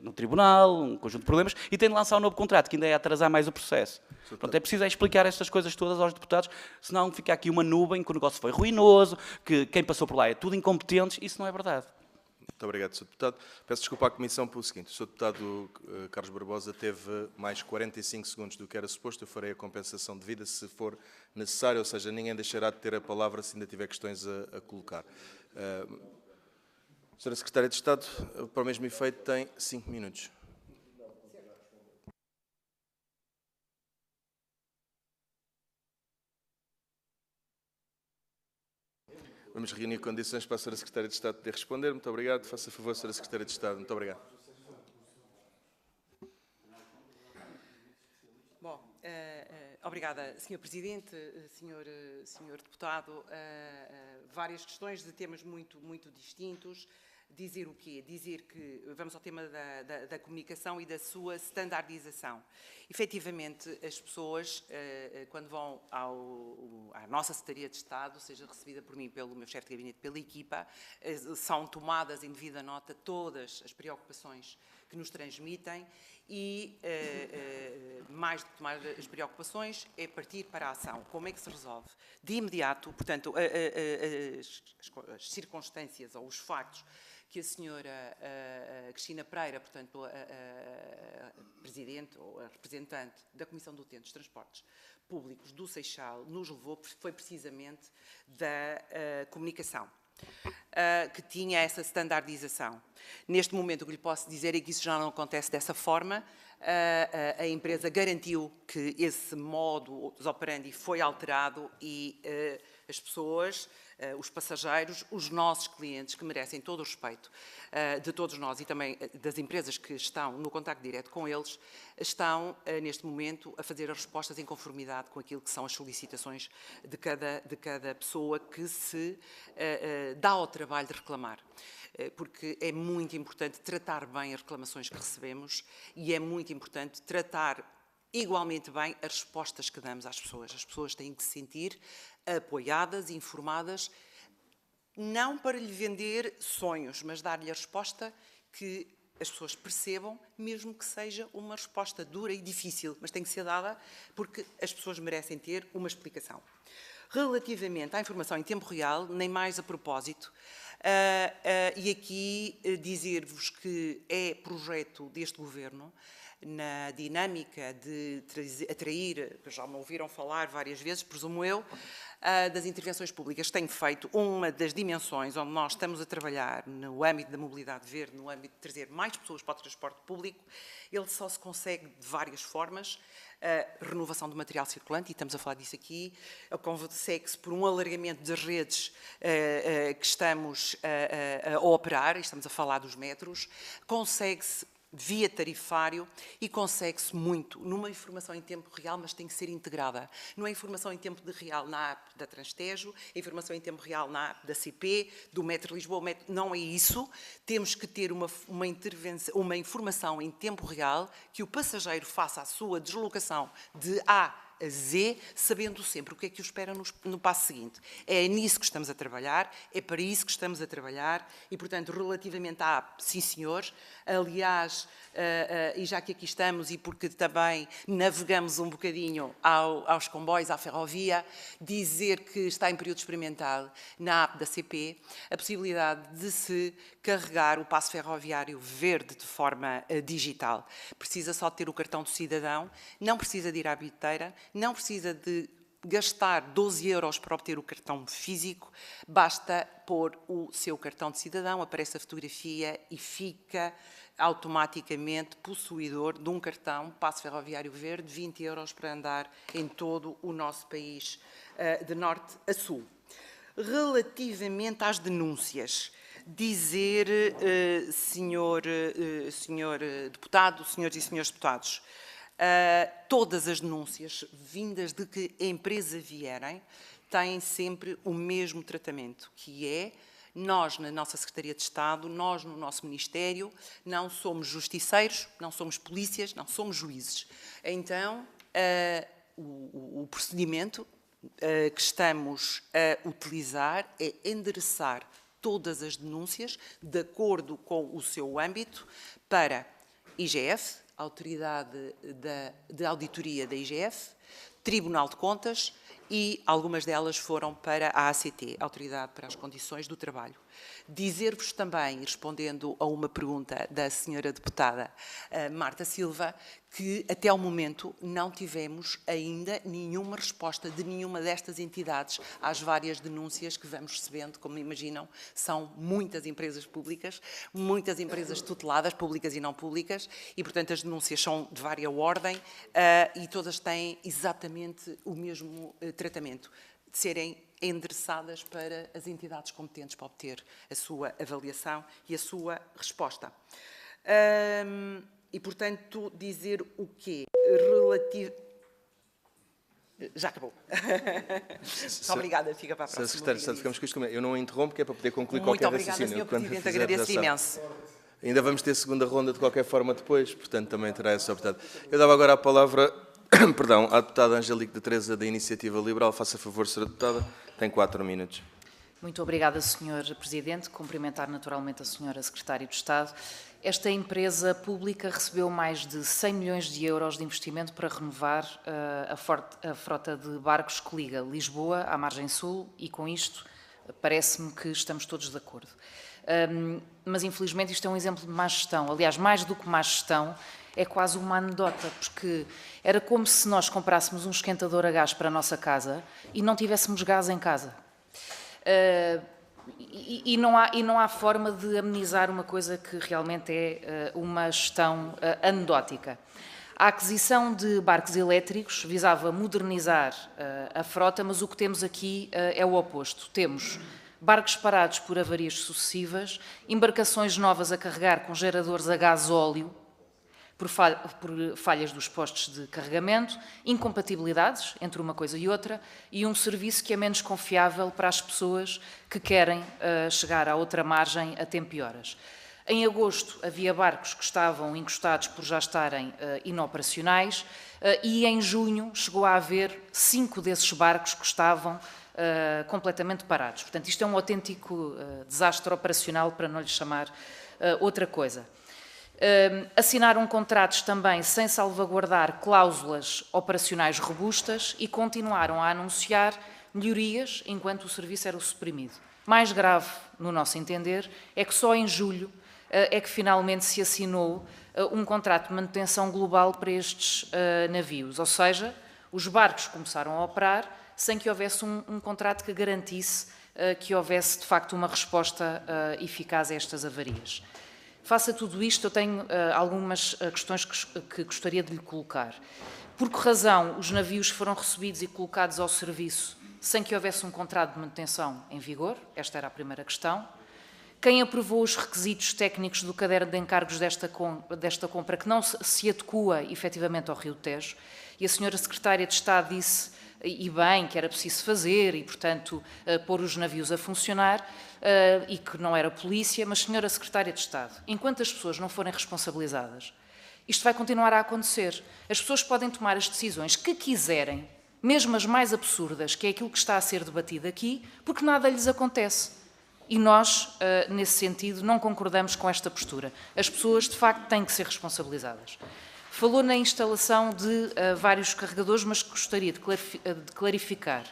no tribunal, um conjunto de problemas, e tem de lançar um novo contrato, que ainda é atrasar mais o processo. Portanto, é preciso explicar estas coisas todas aos deputados, senão fica aqui uma nuvem que o negócio foi ruinoso, que quem passou por lá é tudo incompetentes. Isso não é verdade. Muito obrigado, Sr. Deputado. Peço desculpa à Comissão pelo seguinte. O Sr. Deputado Carlos Barbosa teve mais 45 segundos do que era suposto. Eu farei a compensação devida se for necessário, ou seja, ninguém deixará de ter a palavra se ainda tiver questões a colocar. Sra. Secretária de Estado, para o mesmo efeito, tem 5 minutos. Vamos reunir condições para a Sra. Secretária de Estado poder responder. Muito obrigado. Faça favor, Sra. Secretária de Estado. Muito obrigado. Bom, obrigada, Sr. Presidente, Sr. Deputado. Várias questões de temas muito distintos. Dizer o quê? Dizer que vamos ao tema da comunicação e da sua standardização. Efetivamente, as pessoas, quando vão à nossa Secretaria de Estado, seja recebida por mim, pelo meu chefe de gabinete, pela equipa, são tomadas em devida nota todas as preocupações que nos transmitem e, mais do que tomar as preocupações, é partir para a ação. Como é que se resolve? De imediato, portanto, as circunstâncias ou os factos que a senhora Cristina Pereira, portanto, a Presidente ou a representante da Comissão do Utente dos Transportes Públicos do Seixal nos levou, foi precisamente da comunicação, que tinha essa standardização. Neste momento, o que lhe posso dizer é que isso já não acontece dessa forma. A empresa garantiu que esse modo de operandi foi alterado e as pessoas, os passageiros, os nossos clientes, que merecem todo o respeito de todos nós e também das empresas que estão no contacto direto com eles, estão, neste momento, a fazer as respostas em conformidade com aquilo que são as solicitações de cada pessoa que se dá ao trabalho de reclamar. Porque é muito importante tratar bem as reclamações que recebemos e é muito importante tratar igualmente bem as respostas que damos às pessoas. As pessoas têm que se sentir apoiadas, informadas, não para lhe vender sonhos, mas dar-lhe a resposta que as pessoas percebam, mesmo que seja uma resposta dura e difícil, mas tem que ser dada porque as pessoas merecem ter uma explicação. Relativamente à informação em tempo real, nem mais a propósito, e aqui dizer-vos que é projeto deste Governo, na dinâmica de atrair, já me ouviram falar várias vezes, presumo eu, das intervenções públicas que tenho feito, uma das dimensões onde nós estamos a trabalhar no âmbito da mobilidade verde, no âmbito de trazer mais pessoas para o transporte público, ele só se consegue de várias formas. A renovação do material circulante, e estamos a falar disso aqui, consegue-se por um alargamento das redes que estamos a operar, e estamos a falar dos metros, consegue-se via tarifário e consegue-se muito numa informação em tempo real, mas tem que ser integrada. Não é informação em tempo real na app da Transtejo, é informação em tempo real na app da CP, do Metro Lisboa, não é isso. Temos que ter uma informação em tempo real que o passageiro faça a sua deslocação de A a Z, sabendo sempre o que é que o espera no passo seguinte. É nisso que estamos a trabalhar, é para isso que estamos a trabalhar e, portanto, relativamente à app, sim senhores, aliás, e já que aqui estamos e porque também navegamos um bocadinho aos comboios, à ferrovia, dizer que está em período experimental na app da CP a possibilidade de se carregar o passo ferroviário verde de forma digital. Precisa só ter o cartão do cidadão, não precisa de ir à bilheteira, não precisa de gastar 12 euros para obter o cartão físico, basta pôr o seu cartão de cidadão, aparece a fotografia e fica automaticamente possuidor de um cartão Passo Ferroviário Verde, 20 euros para andar em todo o nosso país, de norte a sul. Relativamente às denúncias, dizer, senhor deputado, senhores e senhores deputados, todas as denúncias vindas de que a empresa vierem têm sempre o mesmo tratamento, que é: nós, na nossa Secretaria de Estado, nós, no nosso Ministério, não somos justiceiros, não somos polícias, não somos juízes. Então, o procedimento que estamos a utilizar é endereçar todas as denúncias de acordo com o seu âmbito para IGF, Autoridade de Auditoria da IGF, Tribunal de Contas, e algumas delas foram para a ACT, Autoridade para as Condições do Trabalho. Dizer-vos também, respondendo a uma pergunta da senhora deputada Marta Silva, que até ao momento não tivemos ainda nenhuma resposta de nenhuma destas entidades às várias denúncias que vamos recebendo. Como imaginam, são muitas empresas públicas, muitas empresas tuteladas, públicas e não públicas, e, portanto, as denúncias são de vária ordem e todas têm exatamente o mesmo tratamento, de serem endereçadas para as entidades competentes para obter a sua avaliação e a sua resposta. E, portanto, dizer o quê? Já acabou. Muito obrigada, fica para a próxima. Sr. Secretário de Estado, ficamos com isto. Eu não interrompo, que é para poder concluir Muito qualquer obrigada, raciocínio. Sr. Presidente, agradeço imenso. Ainda vamos ter segunda ronda de qualquer forma depois, portanto também terá essa oportunidade. Eu dava agora a palavra perdão, à deputada Angélica de Teresa, da Iniciativa Liberal. Faça favor, Sra. Deputada, tem 4 minutos. Muito obrigada, Sr. Presidente. Cumprimentar naturalmente a Sra. Secretária de Estado. Esta empresa pública recebeu mais de 100 milhões de euros de investimento para renovar a frota de barcos que liga Lisboa à margem sul, e com isto parece-me que estamos todos de acordo. Mas infelizmente isto é um exemplo de má gestão. Aliás, mais do que má gestão, é quase uma anedota, porque era como se nós comprássemos um esquentador a gás para a nossa casa e não tivéssemos gás em casa. E não há forma de amenizar uma coisa que realmente é uma gestão anedótica. A aquisição de barcos elétricos visava modernizar a frota, mas o que temos aqui é o oposto. Temos barcos parados por avarias sucessivas, embarcações novas a carregar com geradores a gasóleo, por falhas dos postos de carregamento, incompatibilidades entre uma coisa e outra, e um serviço que é menos confiável para as pessoas que querem chegar à outra margem a tempo e horas. Em agosto havia barcos que estavam encostados por já estarem inoperacionais, e em junho chegou a haver 5 desses barcos que estavam completamente parados. Portanto, isto é um autêntico desastre operacional, para não lhe chamar outra coisa. Assinaram contratos também sem salvaguardar cláusulas operacionais robustas e continuaram a anunciar melhorias enquanto o serviço era suprimido. Mais grave, no nosso entender, é que só em julho é que finalmente se assinou um contrato de manutenção global para estes navios, ou seja, os barcos começaram a operar sem que houvesse um contrato que garantisse que houvesse, de facto, uma resposta eficaz a estas avarias. Face a tudo isto, eu tenho algumas questões que gostaria de lhe colocar. Por que razão os navios foram recebidos e colocados ao serviço sem que houvesse um contrato de manutenção em vigor? Esta era a primeira questão. Quem aprovou os requisitos técnicos do caderno de encargos desta compra, que não se adequa efetivamente ao Rio Tejo? E a senhora Secretária de Estado disse, e bem, que era preciso fazer e, portanto, pôr os navios a funcionar, e que não era polícia, mas, senhora Secretária de Estado, enquanto as pessoas não forem responsabilizadas, isto vai continuar a acontecer. As pessoas podem tomar as decisões que quiserem, mesmo as mais absurdas, que é aquilo que está a ser debatido aqui, porque nada lhes acontece. E nós, nesse sentido, não concordamos com esta postura. As pessoas, de facto, têm que ser responsabilizadas. Falou na instalação de vários carregadores, mas gostaria de clarificar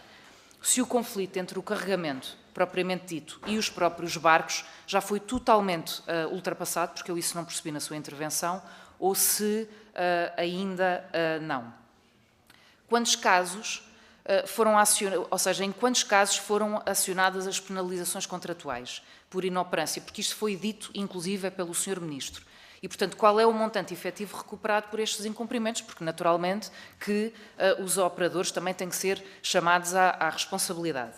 se o conflito entre o carregamento, propriamente dito, e os próprios barcos já foi totalmente ultrapassado, porque eu isso não percebi na sua intervenção, ou se ainda não. Quantos casos ou seja, em quantos casos foram acionadas as penalizações contratuais por inoperância, porque isto foi dito, inclusive, pelo Sr. Ministro. E, portanto, qual é o montante efetivo recuperado por estes incumprimentos? Porque, naturalmente, que os operadores também têm que ser chamados à responsabilidade.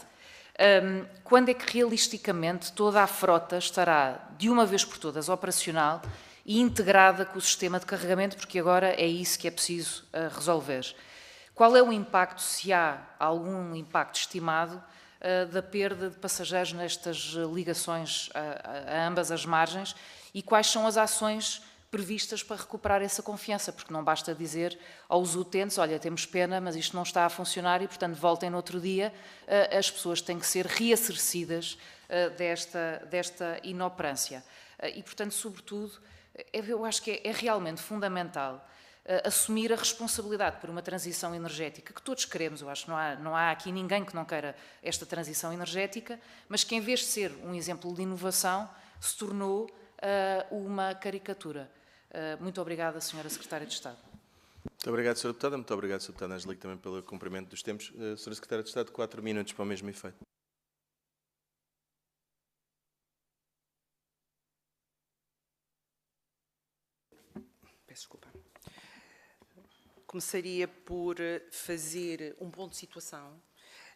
Quando é que, realisticamente, toda a frota estará, de uma vez por todas, operacional e integrada com o sistema de carregamento? Porque agora é isso que é preciso resolver. Qual é o impacto, se há algum impacto estimado, da perda de passageiros nestas ligações a ambas as margens e quais são as ações previstas para recuperar essa confiança? Porque não basta dizer aos utentes, olha, temos pena, mas isto não está a funcionar e, portanto, voltem no outro dia. As pessoas têm que ser reassarcidas desta inoperância. E, portanto, sobretudo, eu acho que é realmente fundamental assumir a responsabilidade por uma transição energética, que todos queremos, eu acho que não há aqui ninguém que não queira esta transição energética, mas que em vez de ser um exemplo de inovação, se tornou uma caricatura. Muito obrigada, Sra. Secretária de Estado. Muito obrigado, Sra. Deputada. Muito obrigado, Sra. Deputada Angélica, também pelo cumprimento dos tempos. Sra. Secretária de Estado, 4 minutos para o mesmo efeito. Peço desculpa. Começaria por fazer um ponto de situação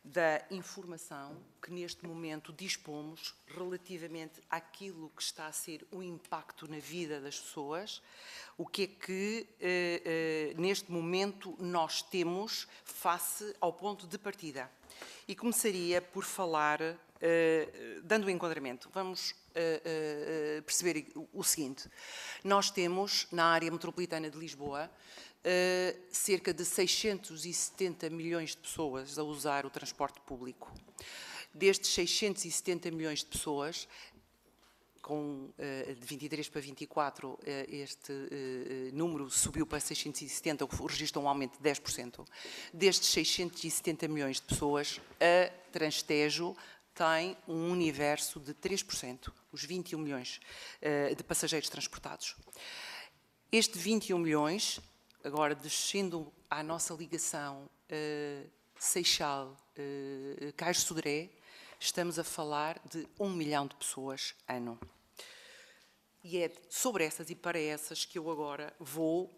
da informação que neste momento dispomos relativamente àquilo que está a ser o impacto na vida das pessoas, o que é que neste momento nós temos face ao ponto de partida. E começaria por falar, dando um enquadramento, vamos perceber o seguinte: nós temos na área metropolitana de Lisboa cerca de 670 milhões de pessoas a usar o transporte público. Destes 670 milhões de pessoas, de 23 para 24, este número subiu para 670, o que registra um aumento de 10%. Destes 670 milhões de pessoas, a Transtejo tem um universo de 3%, os 21 milhões de passageiros transportados. Este 21 milhões, agora descendo à nossa ligação Seixal-Cais de Sodré, estamos a falar de 1 milhão de pessoas ano. E é sobre essas e para essas que eu agora vou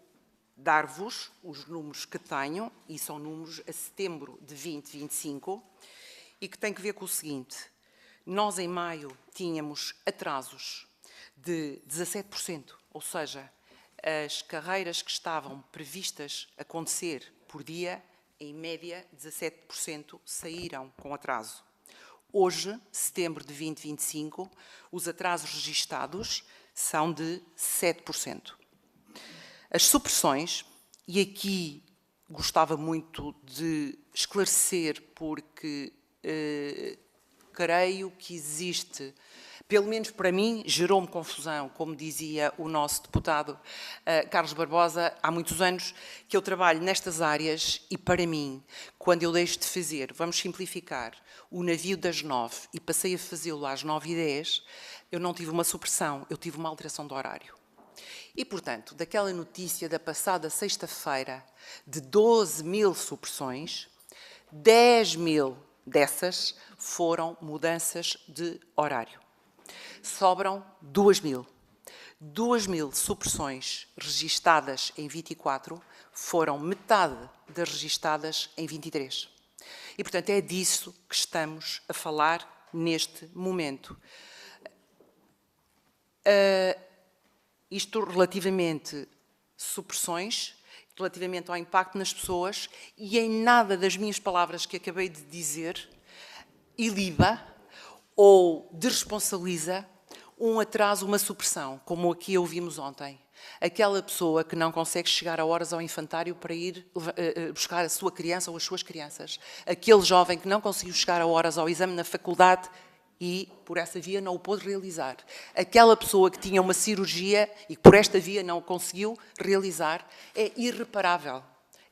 dar-vos os números que tenho, e são números a setembro de 2025, e que têm que ver com o seguinte: nós em maio tínhamos atrasos de 17%, ou seja, as carreiras que estavam previstas acontecer por dia, em média 17% saíram com atraso. Hoje, setembro de 2025, os atrasos registados são de 7%. As supressões, e aqui gostava muito de esclarecer porque creio que existe, pelo menos para mim, gerou-me confusão, como dizia o nosso deputado Carlos Barbosa, há muitos anos que eu trabalho nestas áreas e para mim, quando eu deixo de fazer, vamos simplificar, o navio das 9 e passei a fazê-lo às 9h10, eu não tive uma supressão, eu tive uma alteração de horário. E, portanto, daquela notícia da passada sexta-feira de 12 mil supressões, 10 mil dessas foram mudanças de horário. Sobram 2 mil. 2 mil supressões registadas em 24 foram metade das registadas em 23. E, portanto, é disso que estamos a falar neste momento. Isto relativamente supressões, relativamente ao impacto nas pessoas, e em nada das minhas palavras que acabei de dizer iliba ou desresponsabiliza um atraso, uma supressão, como aqui ouvimos ontem. Aquela pessoa que não consegue chegar a horas ao infantário para ir buscar a sua criança ou as suas crianças. Aquele jovem que não conseguiu chegar a horas ao exame na faculdade e, por essa via, não o pôde realizar. Aquela pessoa que tinha uma cirurgia e que, por esta via, não o conseguiu realizar, é irreparável.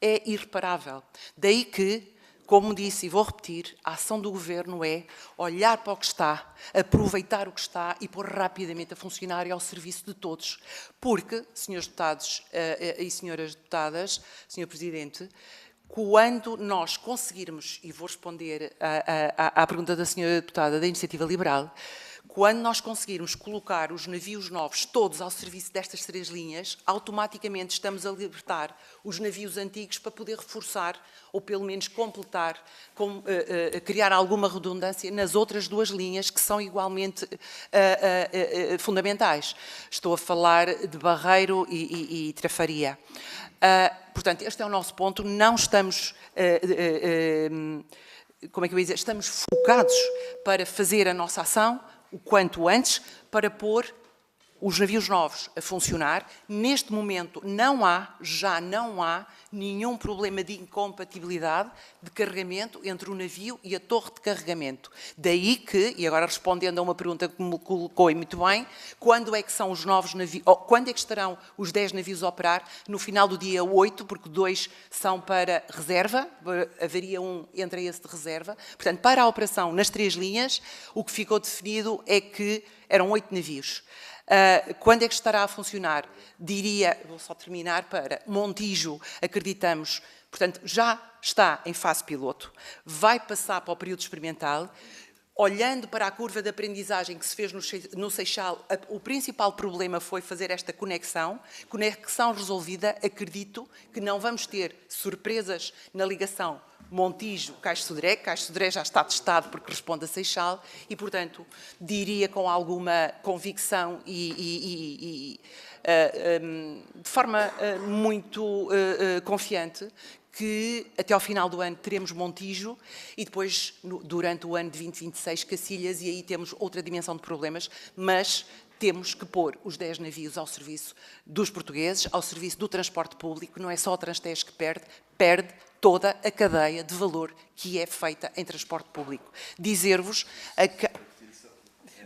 É irreparável. Daí que, como disse e vou repetir, a ação do Governo é olhar para o que está, aproveitar o que está e pôr rapidamente a funcionar e ao serviço de todos. Porque, senhores deputados e senhoras deputadas, senhor Presidente, quando nós conseguirmos, e vou responder à pergunta da senhora deputada da Iniciativa Liberal, quando nós conseguirmos colocar os navios novos todos ao serviço destas 3 linhas, automaticamente estamos a libertar os navios antigos para poder reforçar, ou pelo menos completar, criar alguma redundância nas outras 2 linhas que são igualmente fundamentais. Estou a falar de Barreiro e Trafaria. Portanto, este é o nosso ponto. Não estamos... como é que eu ia dizer? Estamos focados para fazer a nossa ação o quanto antes, para pôr os navios novos a funcionar. Neste momento já não há nenhum problema de incompatibilidade de carregamento entre o navio e a torre de carregamento. Daí que, e agora respondendo a uma pergunta que me colocou muito bem, quando é que são os novos navios, quando é que estarão os 10 navios a operar? No final do dia 8, porque 2 são para reserva, haveria um entre esse de reserva. Portanto, para a operação nas 3 linhas, o que ficou definido é que eram 8 navios. Quando é que estará a funcionar? Diria, vou só terminar, para Montijo, acreditamos, portanto, já está em fase piloto, vai passar para o período experimental. Olhando para a curva de aprendizagem que se fez no Seixal, o principal problema foi fazer esta conexão resolvida. Acredito que não vamos ter surpresas na ligação Montijo-Caixo Sodré já está testado porque responde a Seixal e, portanto, diria com alguma convicção e de forma muito confiante que até ao final do ano teremos Montijo e depois, durante o ano de 2026, Cacilhas, e aí temos outra dimensão de problemas, mas temos que pôr os 10 navios ao serviço dos portugueses, ao serviço do transporte público. Não é só a Transtejo que perde toda a cadeia de valor que é feita em transporte público. Dizer-vos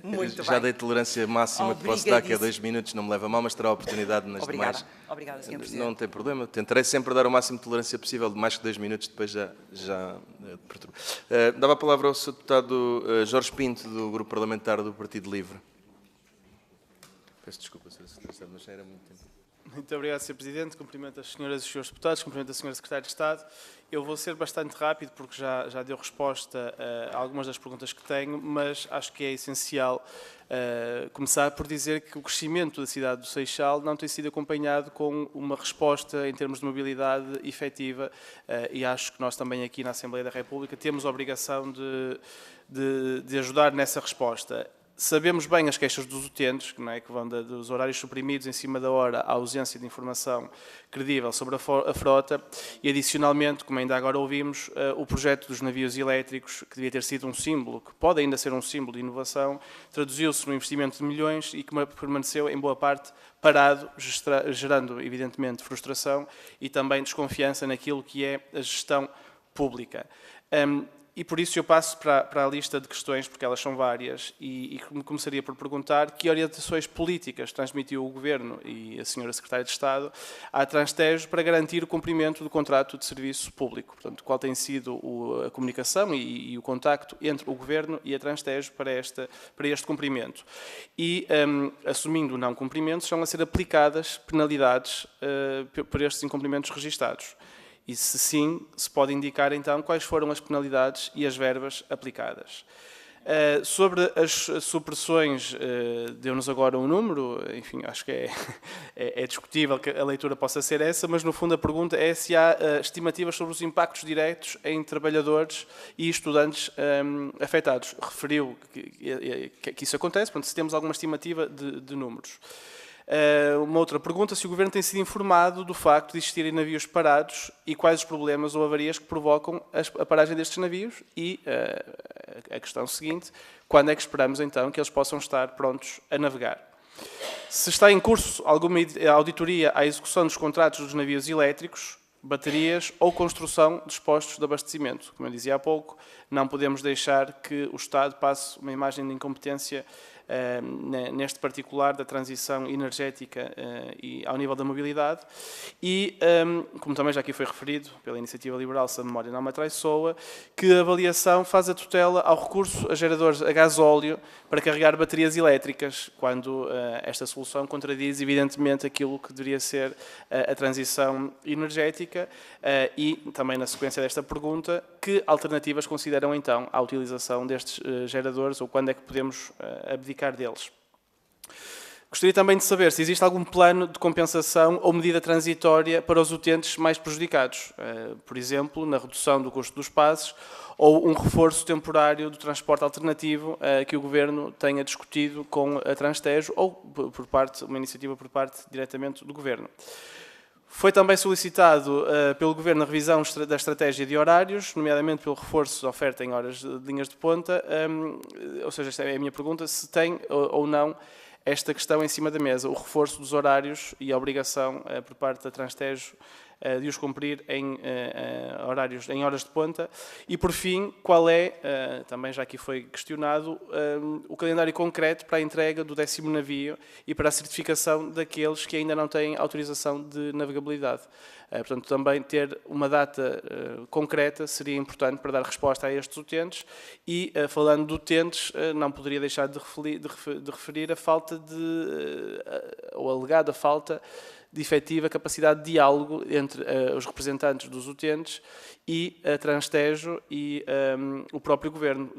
Muito já bem. dei tolerância máxima que posso dar, que é 2 minutos, não me leva a mal, mas terá a oportunidade nas demais. Obrigada, Sr. Presidente. Não tem problema, tentarei sempre dar o máximo de tolerância possível, de mais que 2 minutos, depois já perturbo. Dava a palavra ao Sr. Deputado Jorge Pinto, do Grupo Parlamentar do Partido Livre. Peço desculpa, Sr. Secretário, mas já era muito tempo. Muito obrigado, Sr. Presidente. Cumprimento as senhoras e os senhores deputados, cumprimento a senhora Secretária de Estado. Eu vou ser bastante rápido porque já deu resposta a algumas das perguntas que tenho, mas acho que é essencial começar por dizer que o crescimento da cidade do Seixal não tem sido acompanhado com uma resposta em termos de mobilidade efetiva e acho que nós também aqui na Assembleia da República temos a obrigação de ajudar nessa resposta. Sabemos bem as queixas dos utentes, não é, que vão dos horários suprimidos em cima da hora à ausência de informação credível sobre a frota e, adicionalmente, como ainda agora ouvimos, o projeto dos navios elétricos, que devia ter sido um símbolo, que pode ainda ser um símbolo de inovação, traduziu-se num investimento de milhões e que permaneceu, em boa parte, parado, gerando, evidentemente, frustração e também desconfiança naquilo que é a gestão pública. E por isso eu passo para a lista de questões, porque elas são várias, e começaria por perguntar que orientações políticas transmitiu o Governo e a senhora Secretária de Estado à Transtejo para garantir o cumprimento do contrato de serviço público. Portanto, qual tem sido a comunicação e o contacto entre o Governo e a Transtejo para este cumprimento. E, assumindo o não cumprimento, estão a ser aplicadas penalidades por estes incumprimentos registados. E, se sim, se pode indicar, então, quais foram as penalidades e as verbas aplicadas. Sobre as supressões, deu-nos agora um número, enfim, acho que é discutível que a leitura possa ser essa, mas, no fundo, a pergunta é se há estimativas sobre os impactos diretos em trabalhadores e estudantes afetados. Referiu que isso acontece, portanto, se temos alguma estimativa de números. Uma outra pergunta, se o Governo tem sido informado do facto de existirem navios parados e quais os problemas ou avarias que provocam a paragem destes navios e a questão seguinte, quando é que esperamos então que eles possam estar prontos a navegar? Se está em curso alguma auditoria à execução dos contratos dos navios elétricos, baterias ou construção dos postos de abastecimento. Como eu dizia há pouco, não podemos deixar que o Estado passe uma imagem de incompetência neste particular da transição energética e ao nível da mobilidade. E, como também já aqui foi referido pela Iniciativa Liberal, se a memória não me atraiçoa, que a avaliação faz a tutela ao recurso a geradores a gasóleo para carregar baterias elétricas, quando esta solução contradiz, evidentemente, aquilo que deveria ser a transição energética. E, também na sequência desta pergunta, que alternativas consideram, então, a utilização destes geradores, ou quando é que podemos abdicar deles? Gostaria também de saber se existe algum plano de compensação ou medida transitória para os utentes mais prejudicados, por exemplo, na redução do custo dos passes ou um reforço temporário do transporte alternativo que o Governo tenha discutido com a Transtejo ou uma iniciativa por parte diretamente do Governo. Foi também solicitado pelo Governo a revisão da estratégia de horários, nomeadamente pelo reforço da oferta em horas de linhas de ponta, ou seja, esta é a minha pergunta, se tem ou não esta questão em cima da mesa, o reforço dos horários e a obrigação por parte da Transtejo de os cumprir em horas de ponta. E, por fim, qual é, também já aqui foi questionado, o calendário concreto para a entrega do 10º navio e para a certificação daqueles que ainda não têm autorização de navegabilidade. Portanto, também ter uma data concreta seria importante para dar resposta a estes utentes e, falando de utentes, não poderia deixar de referir a falta ou a alegada falta de efetiva capacidade de diálogo entre os representantes dos utentes e a Transtejo e o próprio Governo.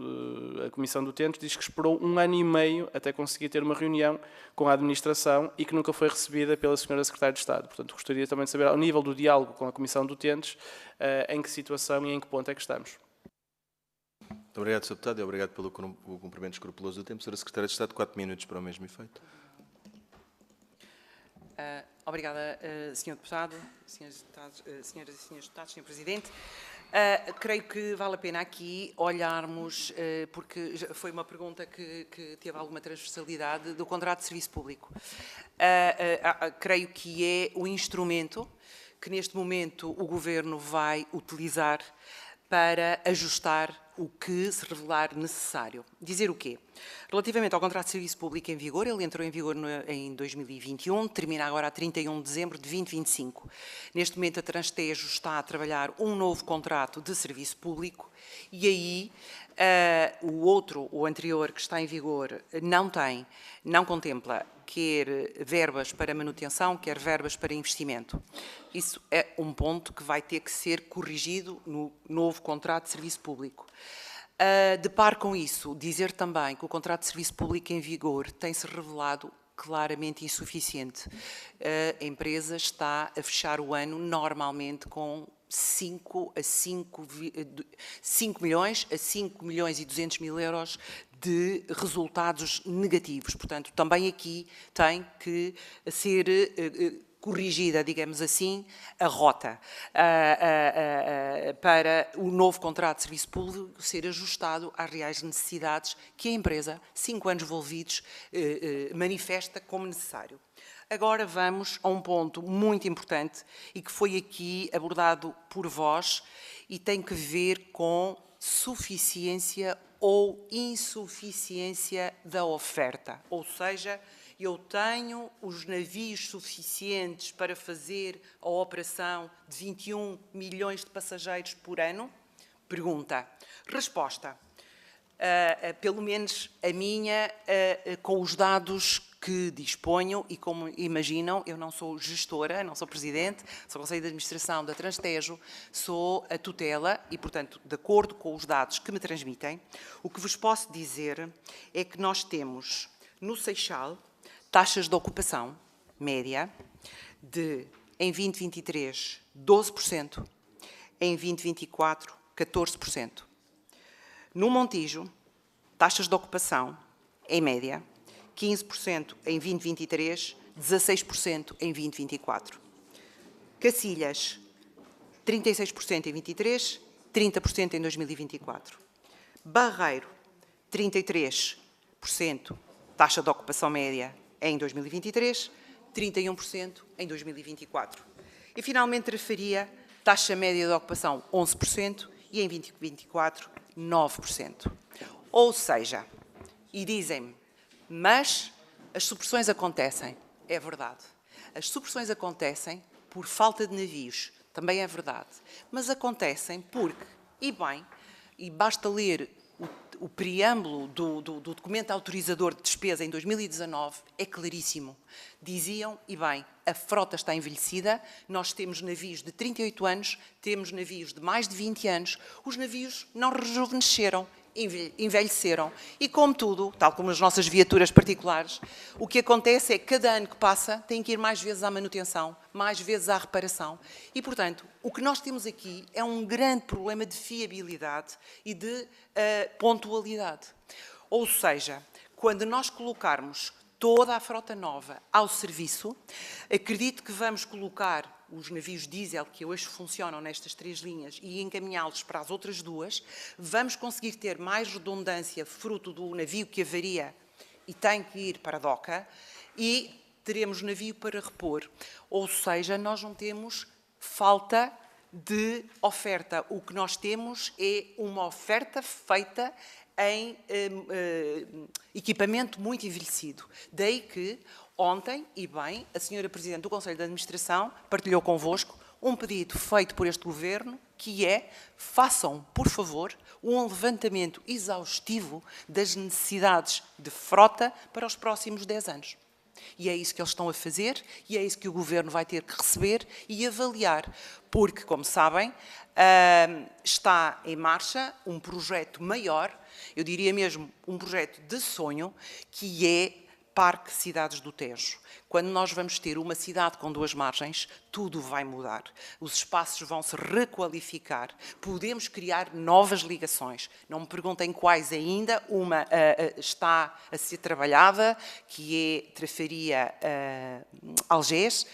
A Comissão de Utentes diz que esperou 1 ano e meio até conseguir ter uma reunião com a administração e que nunca foi recebida pela Sra. Secretária de Estado. Portanto, gostaria também de saber, ao nível do diálogo com a Comissão de Utentes, em que situação e em que ponto é que estamos. Muito obrigado, Sr. Deputado, e obrigado pelo cumprimento escrupuloso do tempo. Sra. Secretária de Estado, 4 minutos para o mesmo efeito. Obrigada, Sr. Deputado, senhoras e senhores deputados, Sr. Presidente. Creio que vale a pena aqui olharmos, porque foi uma pergunta que teve alguma transversalidade, do contrato de serviço público. Creio que é o instrumento que neste momento o Governo vai utilizar para ajustar o que se revelar necessário. Dizer o quê? Relativamente ao contrato de serviço público em vigor, ele entrou em vigor em 2021, termina agora a 31 de dezembro de 2025. Neste momento a Transtejo está a trabalhar um novo contrato de serviço público e aí o anterior que está em vigor não contempla quer verbas para manutenção, quer verbas para investimento. Isso é um ponto que vai ter que ser corrigido no novo contrato de serviço público. De par com isso, dizer também que o contrato de serviço público em vigor tem-se revelado claramente insuficiente. A empresa está a fechar o ano normalmente com 5 milhões a 5 milhões e 200 mil euros de resultados negativos. Portanto, também aqui tem que ser corrigida, digamos assim, a rota para o novo contrato de serviço público ser ajustado às reais necessidades que a empresa, 5 anos envolvidos, manifesta como necessário. Agora vamos a um ponto muito importante e que foi aqui abordado por vós e tem que ver com suficiência ou insuficiência da oferta. Ou seja, eu tenho os navios suficientes para fazer a operação de 21 milhões de passageiros por ano? Pergunta. Resposta. Pelo menos a minha, com os dados que disponho e como imaginam, eu não sou gestora, não sou presidente, sou Conselho de Administração da Transtejo, sou a tutela e, portanto, de acordo com os dados que me transmitem, o que vos posso dizer é que nós temos no Seixal taxas de ocupação média de, em 2023, 12%, em 2024, 14%. No Montijo, taxas de ocupação, em média, 15% em 2023, 16% em 2024. Cacilhas, 36% em 23, 30% em 2024. Barreiro, 33% taxa de ocupação média em 2023, 31% em 2024. E, finalmente, referia taxa média de ocupação 11% e, em 2024, 9%. Ou seja, e dizem-me, Mas as supressões acontecem, é verdade. As supressões acontecem por falta de navios, também é verdade. Mas acontecem porque, e basta ler o preâmbulo do documento autorizador de despesa em 2019, é claríssimo. Diziam, a frota está envelhecida, nós temos navios de 38 anos, temos navios de mais de 20 anos, os navios não rejuvenesceram, envelheceram. E como tudo, tal como as nossas viaturas particulares, o que acontece é que cada ano que passa tem que ir mais vezes à manutenção, mais vezes à reparação. E, portanto, o que nós temos aqui é um grande problema de fiabilidade e de pontualidade. Ou seja, quando nós colocarmos toda a frota nova ao serviço, acredito que vamos colocar os navios diesel que hoje funcionam nestas 3 linhas e encaminhá-los para as outras 2, vamos conseguir ter mais redundância fruto do navio que avaria e tem que ir para a doca e teremos navio para repor. Ou seja, nós não temos falta de oferta. O que nós temos é uma oferta feita em equipamento muito envelhecido. Daí que, ontem, a senhora Presidente do Conselho de Administração partilhou convosco um pedido feito por este Governo, que é, façam, por favor, um levantamento exaustivo das necessidades de frota para os próximos 10 anos. E é isso que eles estão a fazer, e é isso que o Governo vai ter que receber e avaliar, porque, como sabem, está em marcha um projeto maior, eu diria mesmo um projeto de sonho, que é Parque Cidades do Tejo. Quando nós vamos ter uma cidade com 2 margens, tudo vai mudar. Os espaços vão se requalificar. Podemos criar novas ligações. Não me perguntem quais ainda. Uma está a ser trabalhada, que é Trafaria-Algés.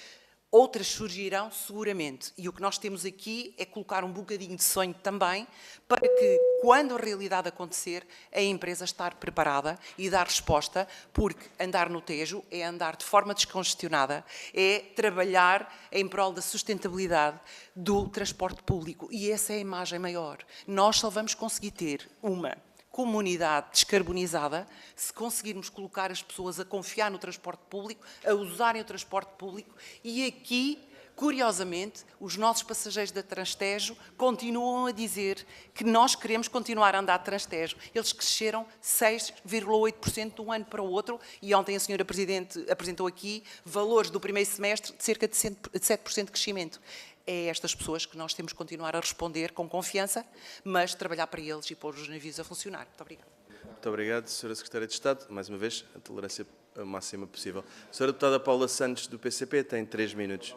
Outras surgirão seguramente. E o que nós temos aqui é colocar um bocadinho de sonho também para que, quando a realidade acontecer, a empresa estar preparada e dar resposta, porque andar no Tejo é andar de forma descongestionada, é trabalhar em prol da sustentabilidade do transporte público. E essa é a imagem maior. Nós só vamos conseguir ter uma comunidade descarbonizada se conseguirmos colocar as pessoas a confiar no transporte público, a usarem o transporte público e aqui, curiosamente, os nossos passageiros da Transtejo continuam a dizer que nós queremos continuar a andar de Transtejo. Eles cresceram 6,8% de um ano para o outro e ontem a senhora Presidente apresentou aqui valores do primeiro semestre de cerca de 7% de crescimento. É estas pessoas que nós temos que continuar a responder com confiança, mas trabalhar para eles e pôr os navios a funcionar. Muito obrigada. Muito obrigado, Sra. Secretária de Estado. Mais uma vez, a tolerância máxima possível. Sra. Deputada Paula Santos, do PCP, tem 3 minutos.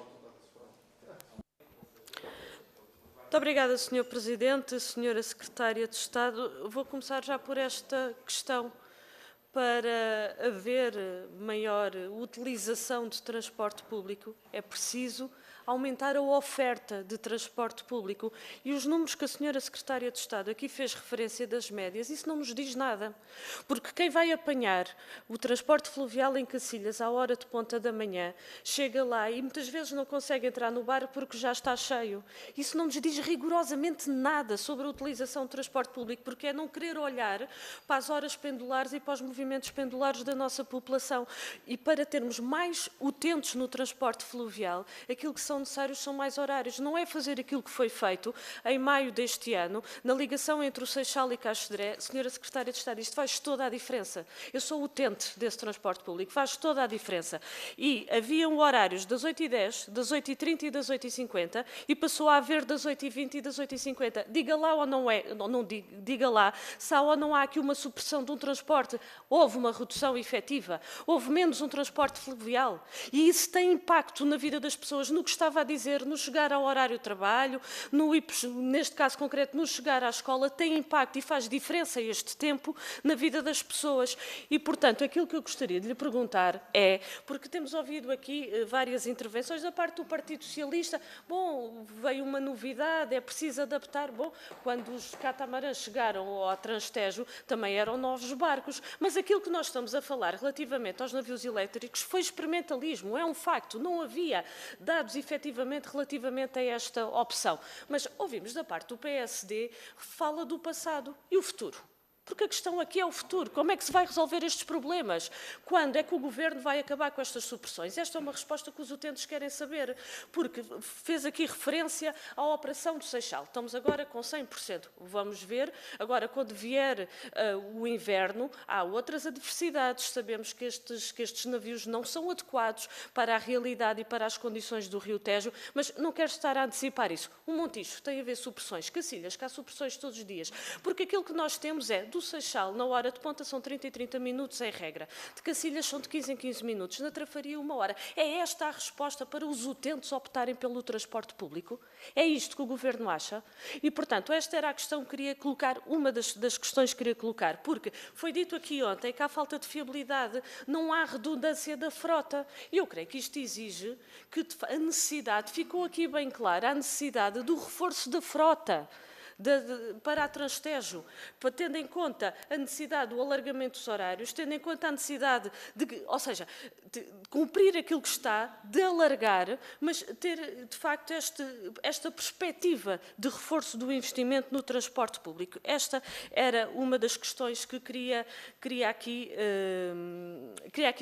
Muito obrigada, Sr. Presidente, Sra. Secretária de Estado. Vou começar já por esta questão. Para haver maior utilização de transporte público, é preciso aumentar a oferta de transporte público. E os números que a senhora Secretária de Estado aqui fez referência das médias, isso não nos diz nada. Porque quem vai apanhar o transporte fluvial em Cacilhas à hora de ponta da manhã, chega lá e muitas vezes não consegue entrar no bar porque já está cheio. Isso não nos diz rigorosamente nada sobre a utilização do transporte público, porque é não querer olhar para as horas pendulares e para os movimentos pendulares da nossa população. E para termos mais utentes no transporte fluvial, aquilo que são necessários são mais horários. Não é fazer aquilo que foi feito em maio deste ano, na ligação entre o Seixal e Caxedré. Senhora Secretária de Estado, isto faz toda a diferença. Eu sou utente desse transporte público, faz toda a diferença. E haviam horários das 8h10, das 8h30 e das 8h50 e passou a haver das 8h20 e das 8h50. Diga lá ou não é, não diga lá, se há ou não há aqui uma supressão de um transporte. Houve uma redução efetiva, houve menos um transporte fluvial. E isso tem impacto na vida das pessoas, no que estava a dizer, no chegar ao horário de trabalho, neste caso concreto, no chegar à escola, tem impacto e faz diferença este tempo na vida das pessoas. E, portanto, aquilo que eu gostaria de lhe perguntar é, porque temos ouvido aqui várias intervenções da parte do Partido Socialista, bom, veio uma novidade, é preciso adaptar. Bom, quando os catamarãs chegaram ao Transtejo, também eram novos barcos, mas aquilo que nós estamos a falar relativamente aos navios elétricos foi experimentalismo, é um facto, não havia dados efetivamente relativamente a esta opção. Mas ouvimos da parte do PSD, fala do passado e o futuro. Porque a questão aqui é o futuro. Como é que se vai resolver estes problemas? Quando é que o Governo vai acabar com estas supressões? Esta é uma resposta que os utentes querem saber, porque fez aqui referência à operação do Seixal. Estamos agora com 100%. Vamos ver, agora quando vier o inverno, há outras adversidades. Sabemos que estes navios não são adequados para a realidade e para as condições do Rio Tejo, mas não quero estar a antecipar isso. O Montijo tem a ver supressões, Cacilhas, que há supressões todos os dias, porque aquilo que nós temos é, do Seixal, na hora de ponta são 30 e 30 minutos, é regra. De Cacilhas são de 15 em 15 minutos. Na Trafaria, 1 hora. É esta a resposta para os utentes optarem pelo transporte público? É isto que o Governo acha? E, portanto, esta era a questão que queria colocar, uma das questões que queria colocar, porque foi dito aqui ontem que há falta de fiabilidade, não há redundância da frota. E eu creio que isto exige que a necessidade, ficou aqui bem clara, a necessidade do reforço da frota. Para a Transtejo, tendo em conta a necessidade do alargamento dos horários, tendo em conta a necessidade ou seja, de cumprir aquilo que está, de alargar, mas ter, de facto, esta perspectiva de reforço do investimento no transporte público. Esta era uma das questões que queria aqui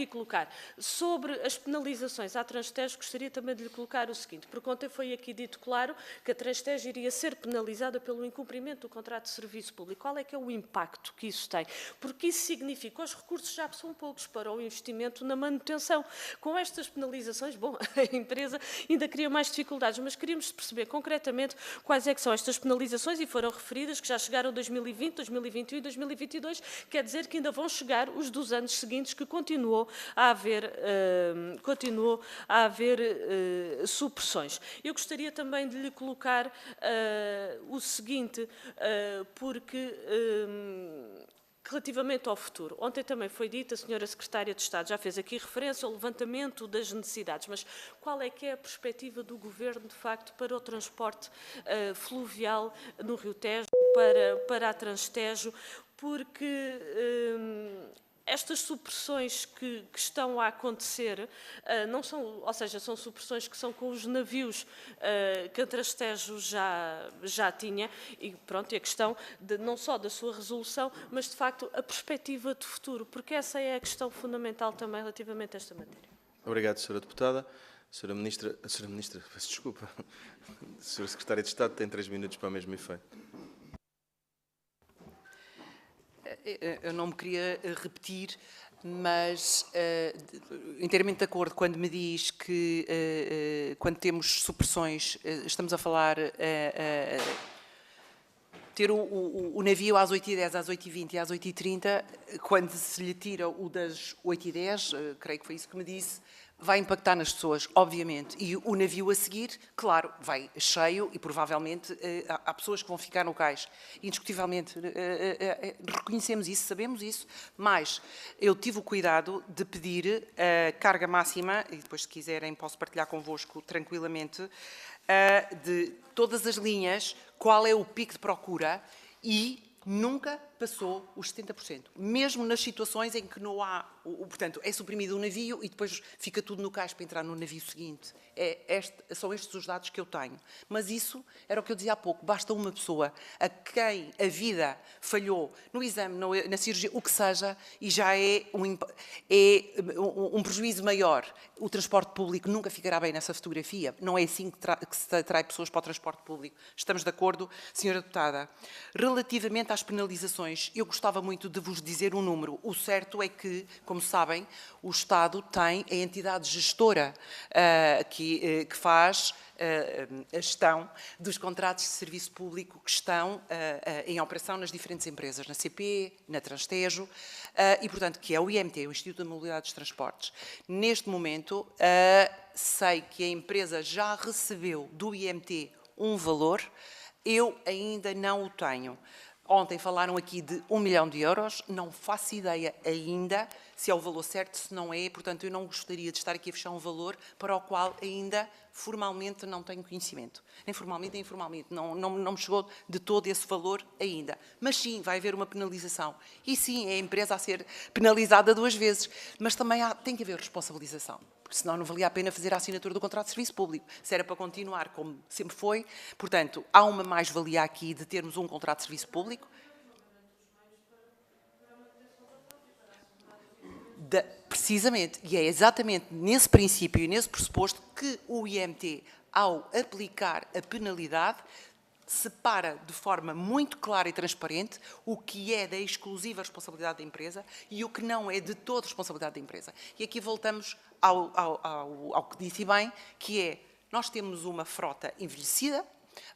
colocar. Sobre as penalizações à Transtejo, gostaria também de lhe colocar o seguinte, porque ontem foi aqui dito claro que a Transtejo iria ser penalizada pelo incumprimento do contrato de serviço público. Qual é que é o impacto que isso tem? Porque isso significa que os recursos já são poucos para o investimento na manutenção. Com estas penalizações, bom, a empresa ainda cria mais dificuldades, mas queríamos perceber concretamente quais é que são estas penalizações e foram referidas que já chegaram 2020, 2021 e 2022, quer dizer que ainda vão chegar os dos anos seguintes que continuou a haver supressões. Eu gostaria também de lhe colocar o seguinte, porque relativamente ao futuro, ontem também foi dito, a senhora Secretária de Estado já fez aqui referência ao levantamento das necessidades, mas qual é que é a perspectiva do Governo, de facto, para o transporte fluvial no Rio Tejo, para a Transtejo, porque estas supressões que estão a acontecer não são, ou seja, são supressões que são com os navios que a Transtejo já tinha e pronto, e a questão não só da sua resolução, mas de facto a perspectiva de futuro, porque essa é a questão fundamental também relativamente a esta matéria. Obrigado, Sra. Deputada. Sra. Ministra, peço desculpa. Sra. Secretária de Estado tem 3 minutos para o mesmo efeito. Eu não me queria repetir, mas inteiramente de acordo quando me diz que quando temos supressões estamos a falar ter o navio às 8h10, às 8h20 e às 8h30, quando se lhe tira o das 8h10, creio que foi isso que me disse, vai impactar nas pessoas, obviamente, e o navio a seguir, claro, vai cheio e provavelmente há pessoas que vão ficar no cais. Indiscutivelmente, reconhecemos isso, sabemos isso, mas eu tive o cuidado de pedir a carga máxima, e depois se quiserem posso partilhar convosco tranquilamente, de todas as linhas, qual é o pico de procura e nunca passou os 70%, mesmo nas situações em que não há, portanto, é suprimido o navio e depois fica tudo no cais para entrar no navio seguinte. São estes os dados que eu tenho. Mas isso era o que eu dizia há pouco, basta uma pessoa a quem a vida falhou no exame, na cirurgia, o que seja, e já é um prejuízo maior. O transporte público nunca ficará bem nessa fotografia. Não é assim que se atrai pessoas para o transporte público. Estamos de acordo, Sra. Deputada? Relativamente às penalizações, eu gostava muito de vos dizer um número. O certo é que, como sabem, o Estado tem a entidade gestora que faz a gestão dos contratos de serviço público que estão em operação nas diferentes empresas, na CP, na Transtejo, e, portanto, que é o IMT, o Instituto de Mobilidade dos Transportes. Neste momento, sei que a empresa já recebeu do IMT um valor, eu ainda não o tenho. Ontem falaram aqui de 1 milhão de euros, não faço ideia ainda se é o valor certo, se não é, portanto eu não gostaria de estar aqui a fechar um valor para o qual ainda formalmente não tenho conhecimento. Nem formalmente, nem informalmente, não me chegou de todo esse valor ainda. Mas sim, vai haver uma penalização. E sim, é a empresa a ser penalizada 2 vezes, mas também tem que haver responsabilização. Porque senão não valia a pena fazer a assinatura do contrato de serviço público. Se era para continuar como sempre foi, portanto, há uma mais-valia aqui de termos um contrato de serviço público. Precisamente, e é exatamente nesse princípio e nesse pressuposto que o IMT, ao aplicar a penalidade, separa de forma muito clara e transparente o que é da exclusiva responsabilidade da empresa e o que não é de toda responsabilidade da empresa. E aqui voltamos ao que disse bem, que é, nós temos uma frota envelhecida,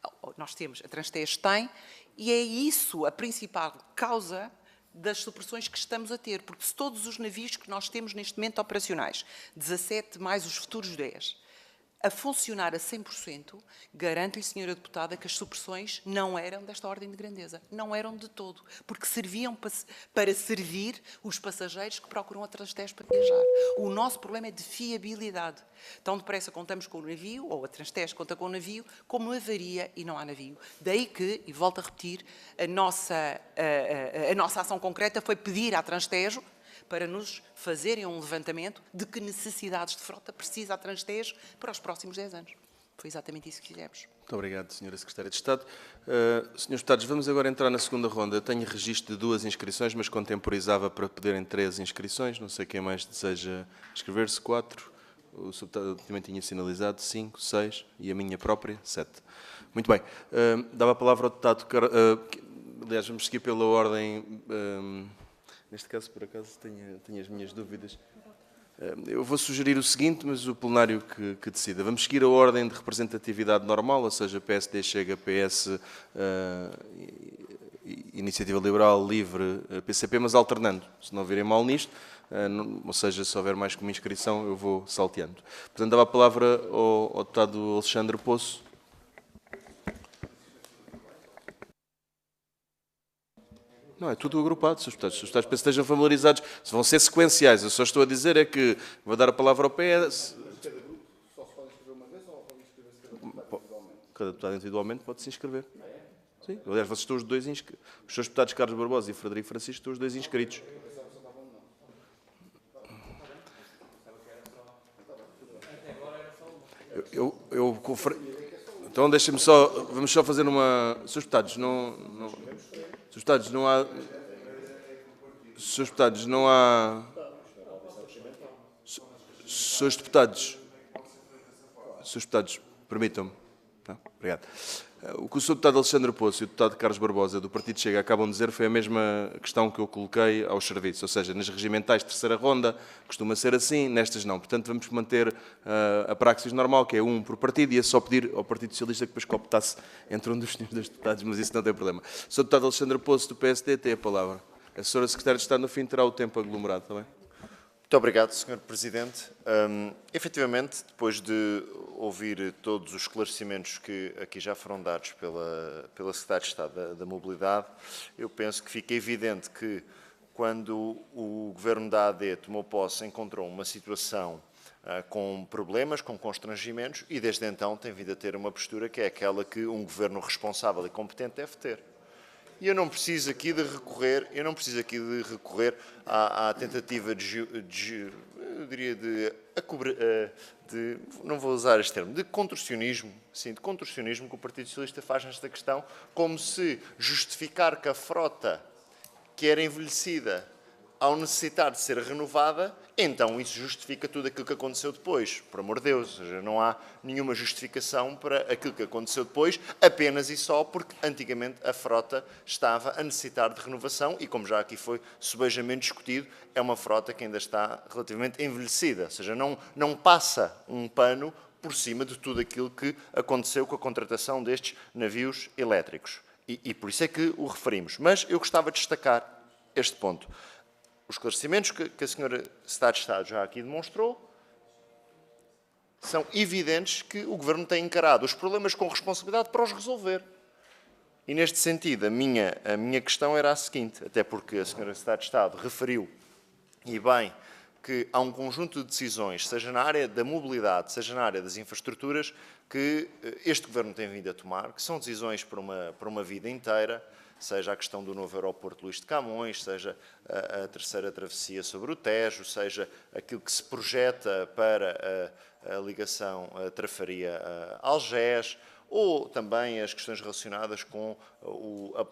a Transtez tem, e é isso a principal causa das supressões que estamos a ter, porque se todos os navios que nós temos neste momento operacionais, 17 mais os futuros 10, a funcionar a 100%, garanto-lhe, senhora deputada, que as supressões não eram desta ordem de grandeza. Não eram de todo, porque serviam para servir os passageiros que procuram a Transtez para viajar. O nosso problema é de fiabilidade. Tão depressa contamos com o navio, ou a Transtez conta com o navio, como avaria e não há navio. Daí que, e volto a repetir, a nossa ação concreta foi pedir à Transtez para nos fazerem um levantamento de que necessidades de frota precisa a Transtez para os próximos 10 anos. Foi exatamente isso que fizemos. Muito obrigado, Sra. Secretária de Estado. Senhores deputados, vamos agora entrar na segunda ronda. Eu tenho registro de 2 inscrições, mas contemporizava para poderem 3 inscrições. Não sei quem mais deseja inscrever-se. 4. O subdeputado também tinha sinalizado. 5, 6. E a minha própria, 7. Muito bem. Dava a palavra ao deputado... Aliás, vamos seguir pela ordem... Neste caso, por acaso, tenho as minhas dúvidas. Eu vou sugerir o seguinte, mas o plenário que decida. Vamos seguir a ordem de representatividade normal, ou seja, PSD, Chega, PS, Iniciativa Liberal, Livre, PCP, mas alternando. Se não virem mal nisto, ou seja, se houver mais que uma inscrição, eu vou salteando. Portanto, dava a palavra ao deputado Alexandre Poço. Não, é tudo agrupado, Srs. Deputados. Os deputados estejam familiarizados. Se vão ser sequenciais. Eu só estou a dizer é que vou dar a palavra ao PS. Cada deputado individualmente pode se inscrever. Sim. Aliás, vocês estão os 2 inscritos. Os Srs. Deputados Carlos Barbosa e Frederico Francisco estão os 2 inscritos. Então, deixem-me só... Vamos só fazer uma... Srs. Deputados, Srs. Deputados, não há... Srs. Deputados, não há... Srs. Deputados, permitam-me. Tá? Obrigado. O que o Sr. Deputado Alexandre Poço e o Deputado Carlos Barbosa do Partido Chega acabam de dizer foi a mesma questão que eu coloquei aos serviços, ou seja, nas regimentais de terceira ronda costuma ser assim, nestas não. Portanto, vamos manter a praxis normal, que é 1 por partido, e é só pedir ao Partido Socialista que depois cooptasse entre um dos senhores deputados, mas isso não tem problema. O Sr. Deputado Alexandre Poço do PSD tem a palavra. A Sra. Secretária de Estado, no fim, terá o tempo aglomerado, está bem? Muito obrigado, Sr. Presidente. Efetivamente, depois de ouvir todos os esclarecimentos que aqui já foram dados pela Secretária de Estado da Mobilidade, eu penso que fica evidente que, quando o Governo da AD tomou posse, encontrou uma situação com problemas, com constrangimentos, e desde então tem vindo a ter uma postura que é aquela que um Governo responsável e competente deve ter. E eu não preciso aqui de recorrer, à tentativa não vou usar este termo, de contorcionismo, sim, de contorcionismo que o Partido Socialista faz nesta questão, como se justificar que a frota que era envelhecida, ao necessitar de ser renovada, então isso justifica tudo aquilo que aconteceu depois. Por amor de Deus, ou seja, não há nenhuma justificação para aquilo que aconteceu depois, apenas e só porque antigamente a frota estava a necessitar de renovação e, como já aqui foi subejamente discutido, é uma frota que ainda está relativamente envelhecida, ou seja, não passa um pano por cima de tudo aquilo que aconteceu com a contratação destes navios elétricos. E por isso é que o referimos. Mas eu gostava de destacar este ponto. Os esclarecimentos que a Sra. Secretária de Estado já aqui demonstrou são evidentes que o Governo tem encarado os problemas com responsabilidade para os resolver. E, neste sentido, a minha questão era a seguinte, até porque a Sra. Secretária de Estado referiu, e bem, que há um conjunto de decisões, seja na área da mobilidade, seja na área das infraestruturas, que este Governo tem vindo a tomar, que são decisões para uma vida inteira, seja a questão do novo aeroporto Luís de Camões, seja a terceira travessia sobre o Tejo, seja aquilo que se projeta para a ligação Trafaria-Algés, ou também as questões relacionadas com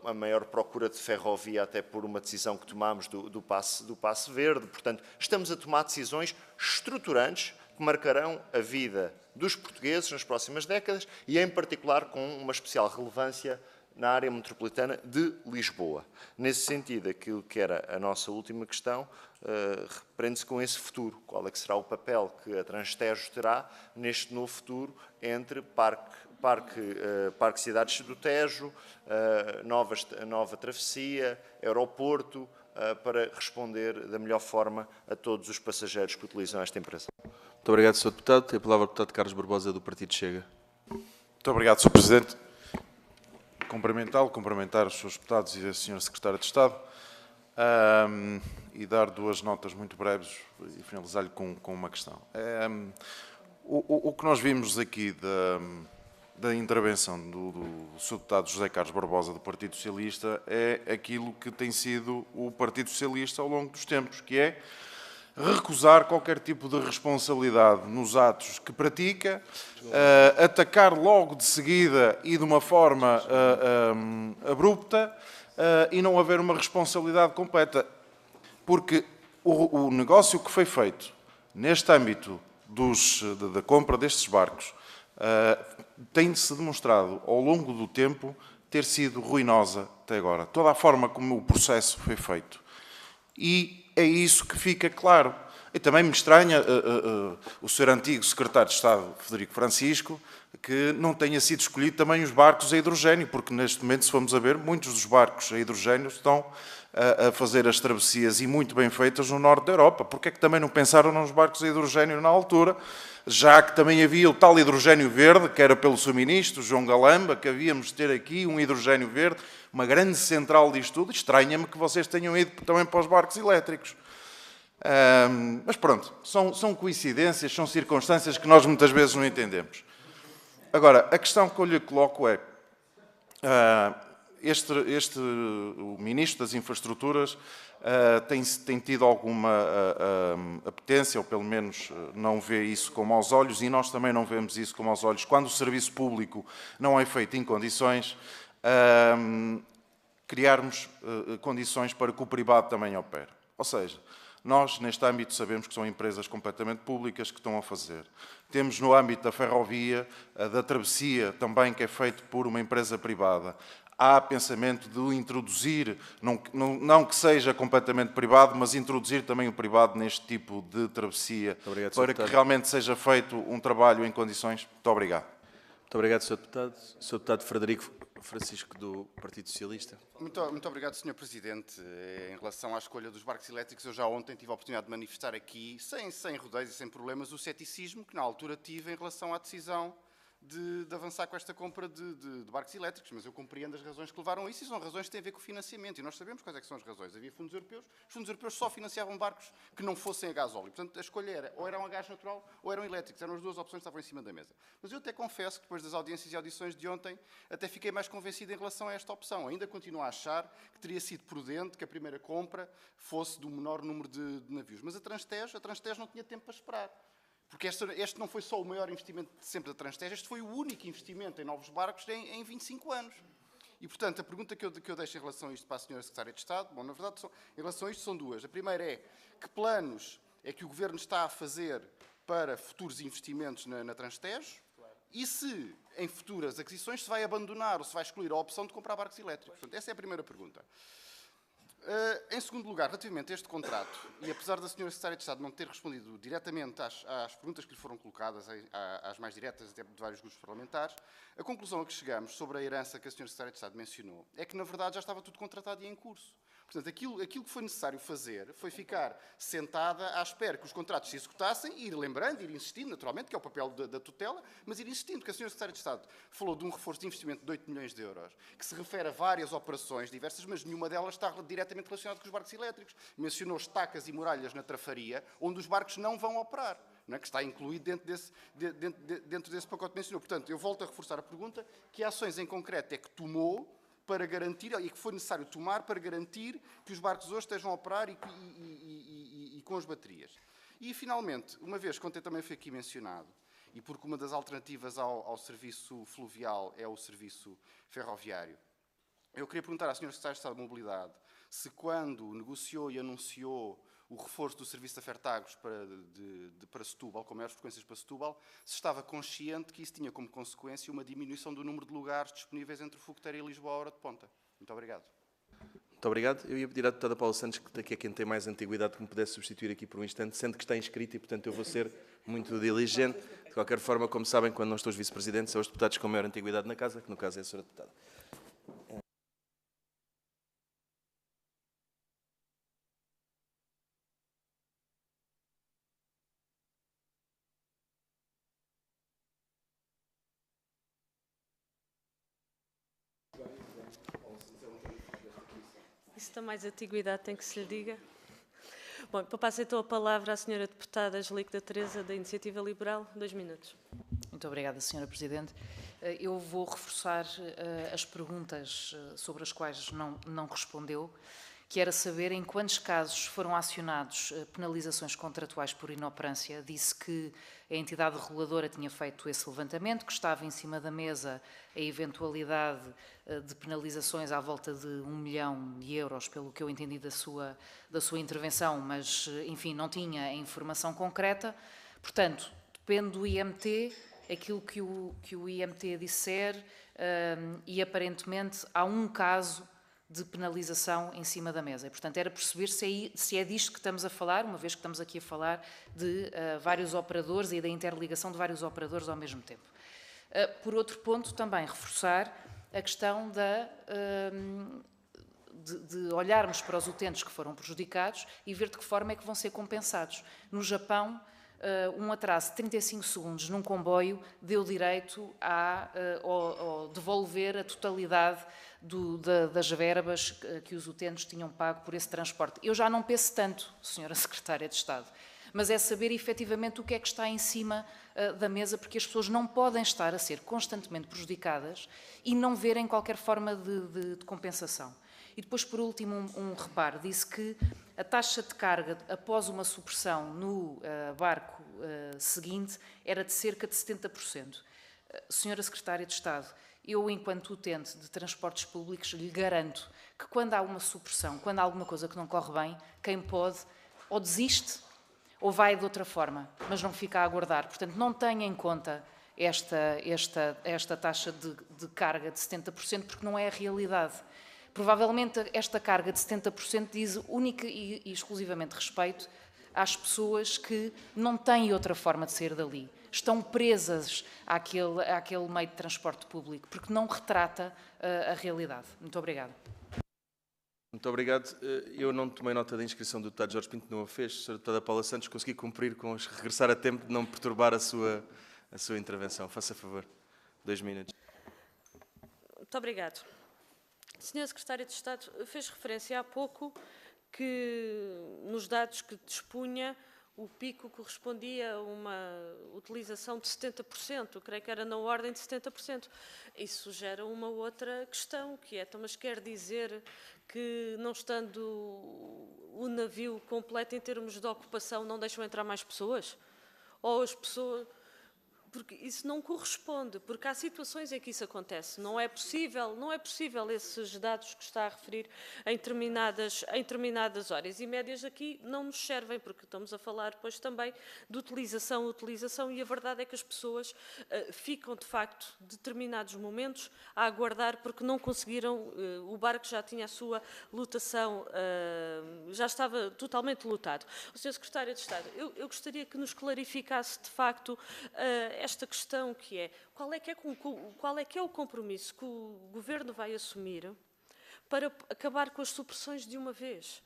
a maior procura de ferrovia, até por uma decisão que tomámos do passe verde. Portanto, estamos a tomar decisões estruturantes que marcarão a vida dos portugueses nas próximas décadas e, em particular, com uma especial relevância na área metropolitana de Lisboa. Nesse sentido, aquilo que era a nossa última questão prende-se com esse futuro. Qual é que será o papel que a Transtejo terá neste novo futuro entre Parque Cidades do Tejo, nova travessia, aeroporto, para responder da melhor forma a todos os passageiros que utilizam esta empresa. Muito obrigado, Sr. Deputado. Tem a palavra o deputado Carlos Barbosa, do Partido Chega. Muito obrigado, Sr. Presidente. Cumprimentar os Srs. Deputados e a Sra. Secretária de Estado e dar duas notas muito breves e finalizar-lhe com uma questão. O que nós vimos aqui da intervenção do Sr. Deputado José Carlos Barbosa, do Partido Socialista, é aquilo que tem sido o Partido Socialista ao longo dos tempos, que é recusar qualquer tipo de responsabilidade nos atos que pratica, atacar logo de seguida e de uma forma abrupta e não haver uma responsabilidade completa. Porque o negócio que foi feito neste âmbito da compra destes barcos tem-se demonstrado ao longo do tempo ter sido ruinosa até agora. Toda a forma como o processo foi feito. E é isso que fica claro. E também me estranha o Sr. Antigo Secretário de Estado, Frederico Francisco, que não tenha sido escolhido também os barcos a hidrogénio, porque neste momento, se formos a ver, muitos dos barcos a hidrogénio estão a fazer as travessias e muito bem feitas no norte da Europa. Porque é que também não pensaram nos barcos a hidrogénio na altura, já que também havia o tal hidrogénio verde, que era pelo Sr. Ministro, João Galamba, que havíamos de ter aqui um hidrogénio verde, uma grande central disto tudo. Estranha-me que vocês tenham ido também para os barcos elétricos. Mas pronto, são coincidências, são circunstâncias que nós muitas vezes não entendemos. Agora, a questão que eu lhe coloco é, o Ministro das Infraestruturas tem tido alguma apetência, ou pelo menos não vê isso com maus olhos, e nós também não vemos isso com maus olhos, quando o serviço público não é feito em condições, criarmos condições para que o privado também opere. Ou seja, nós, neste âmbito, sabemos que são empresas completamente públicas que estão a fazer. Temos no âmbito da ferrovia, da travessia, também que é feito por uma empresa privada. Há pensamento de introduzir, não que seja completamente privado, mas introduzir também o privado neste tipo de travessia, para que realmente seja feito um trabalho em condições. Muito obrigado. Muito obrigado, Sr. Deputado. Sr. Deputado Frederico Francisco, do Partido Socialista. Muito obrigado, Sr. Presidente. Em relação à escolha dos barcos elétricos, eu já ontem tive a oportunidade de manifestar aqui, sem rodeios e sem problemas, o ceticismo que na altura tive em relação à decisão de avançar com esta compra de barcos elétricos, mas eu compreendo as razões que levaram a isso, e são razões que têm a ver com o financiamento, e nós sabemos quais é que são as razões. Havia fundos europeus, os fundos europeus só financiavam barcos que não fossem a gasóleo. Portanto, a escolha era ou eram a gás natural ou eram elétricos. Eram as duas opções que estavam em cima da mesa. Mas eu até confesso que depois das audiências e audições de ontem, até fiquei mais convencido em relação a esta opção. Ainda continuo a achar que teria sido prudente que a primeira compra fosse do menor número de navios. Mas a Transtejo não tinha tempo para esperar. Porque este não foi só o maior investimento de sempre da Transtejo, este foi o único investimento em novos barcos em 25 anos. E, portanto, a pergunta que eu deixo em relação a isto para a Sra. Secretária de Estado, bom, na verdade, em relação a isto são duas. A primeira é, que planos é que o Governo está a fazer para futuros investimentos na Transtejo? E se, em futuras aquisições, se vai abandonar ou se vai excluir a opção de comprar barcos elétricos? Portanto, essa é a primeira pergunta. Em segundo lugar, relativamente a este contrato, e apesar da Sra. Secretária de Estado não ter respondido diretamente às perguntas que lhe foram colocadas, às mais diretas até de vários grupos parlamentares, a conclusão a que chegamos sobre a herança que a Sra. Secretária de Estado mencionou é que, na verdade, já estava tudo contratado e em curso. Portanto, aquilo que foi necessário fazer foi ficar sentada à espera que os contratos se executassem e ir lembrando, ir insistindo, naturalmente, que é o papel da tutela, mas ir insistindo, porque a Sra. Secretária de Estado falou de um reforço de investimento de 8 milhões de euros, que se refere a várias operações diversas, mas nenhuma delas está diretamente relacionada com os barcos elétricos. Mencionou estacas e muralhas na Trafaria, onde os barcos não vão operar, não é? Que está incluído dentro desse pacote que mencionou. Portanto, eu volto a reforçar a pergunta, que ações em concreto é que tomou para garantir, e que foi necessário tomar para garantir que os barcos hoje estejam a operar e com as baterias. E, finalmente, uma vez que ontem também foi aqui mencionado, e porque uma das alternativas ao serviço fluvial é o serviço ferroviário. Eu queria perguntar à Sra. Secretária de Estado de Mobilidade se, quando negociou e anunciou o reforço do serviço da Fertagos para Setúbal, com maiores frequências para Setúbal, se estava consciente que isso tinha como consequência uma diminuição do número de lugares disponíveis entre o Fogoteiro e Lisboa à hora de ponta. Muito obrigado. Muito obrigado. Eu ia pedir à deputada Paula Santos, que daqui é quem tem mais antiguidade, que me pudesse substituir aqui por um instante, sendo que está inscrito e, portanto, eu vou ser muito diligente. De qualquer forma, como sabem, quando não estou os vice-presidentes, são os deputados com maior antiguidade na casa, que no caso é a Sra. Deputada. Isso dá mais antiguidade, tem que se lhe diga. Bom, passo então a palavra à Sra. Deputada Angelique da Teresa, da Iniciativa Liberal. 2 minutos. Muito obrigada, Sra. Presidente. Eu vou reforçar as perguntas sobre as quais não respondeu, que era saber em quantos casos foram acionados penalizações contratuais por inoperância. Disse que a entidade reguladora tinha feito esse levantamento, que estava em cima da mesa a eventualidade de penalizações à volta de 1 milhão de euros, pelo que eu entendi da sua intervenção, mas, enfim, não tinha a informação concreta. Portanto, depende do IMT, aquilo que o IMT disser, e aparentemente há um caso de penalização em cima da mesa. E, portanto, era perceber se é disto que estamos a falar, uma vez que estamos aqui a falar de vários operadores e da interligação de vários operadores ao mesmo tempo. Por outro ponto, também reforçar a questão de olharmos para os utentes que foram prejudicados e ver de que forma é que vão ser compensados. No Japão, um atraso de 35 segundos num comboio deu direito a devolver a totalidade das verbas que os utentes tinham pago por esse transporte. Eu já não penso tanto, Sra. Secretária de Estado, mas é saber efetivamente o que é que está em cima da mesa, porque as pessoas não podem estar a ser constantemente prejudicadas e não verem qualquer forma de compensação. E depois, por último, um reparo. Disse que a taxa de carga após uma supressão no barco seguinte era de cerca de 70%. Senhora Secretária de Estado, eu, enquanto utente de transportes públicos, lhe garanto que quando há uma supressão, quando há alguma coisa que não corre bem, quem pode ou desiste ou vai de outra forma, mas não fica a aguardar. Portanto, não tenha em conta esta taxa de carga de 70%, porque não é a realidade. Provavelmente esta carga de 70% diz única e exclusivamente respeito às pessoas que não têm outra forma de sair dali. Estão presas àquele meio de transporte público, porque não retrata a realidade. Muito obrigada. Muito obrigado. Eu não tomei nota da inscrição do deputado Jorge Pinto, não a fez. Sra. Deputada Paula Santos, consegui cumprir com regressar a tempo de não perturbar a sua intervenção. Faça favor. 2 minutos. Muito obrigado. Sra. Secretária de Estado, fez referência há pouco que nos dados que dispunha o pico correspondia a uma utilização de 70%, creio que era na ordem de 70%. Isso gera uma outra questão, que é, mas quer dizer que, não estando o navio completo em termos de ocupação, não deixam entrar mais pessoas? Ou as pessoas... Porque isso não corresponde, porque há situações em que isso acontece. Não é possível esses dados que está a referir em determinadas horas. E médias aqui não nos servem, porque estamos a falar depois também de utilização, e a verdade é que as pessoas ficam, de facto, determinados momentos a aguardar porque não conseguiram, o barco já tinha a sua lotação, já estava totalmente lotado. O Sr. Secretário de Estado, eu gostaria que nos clarificasse, de facto, esta questão que é, qual é que é o compromisso que o Governo vai assumir para acabar com as supressões de uma vez?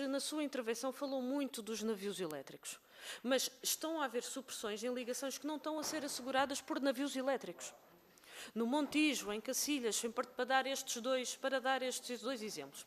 Na sua intervenção, falou muito dos navios elétricos, mas estão a haver supressões em ligações que não estão a ser asseguradas por navios elétricos. No Montijo, em Cacilhas, para dar estes dois exemplos.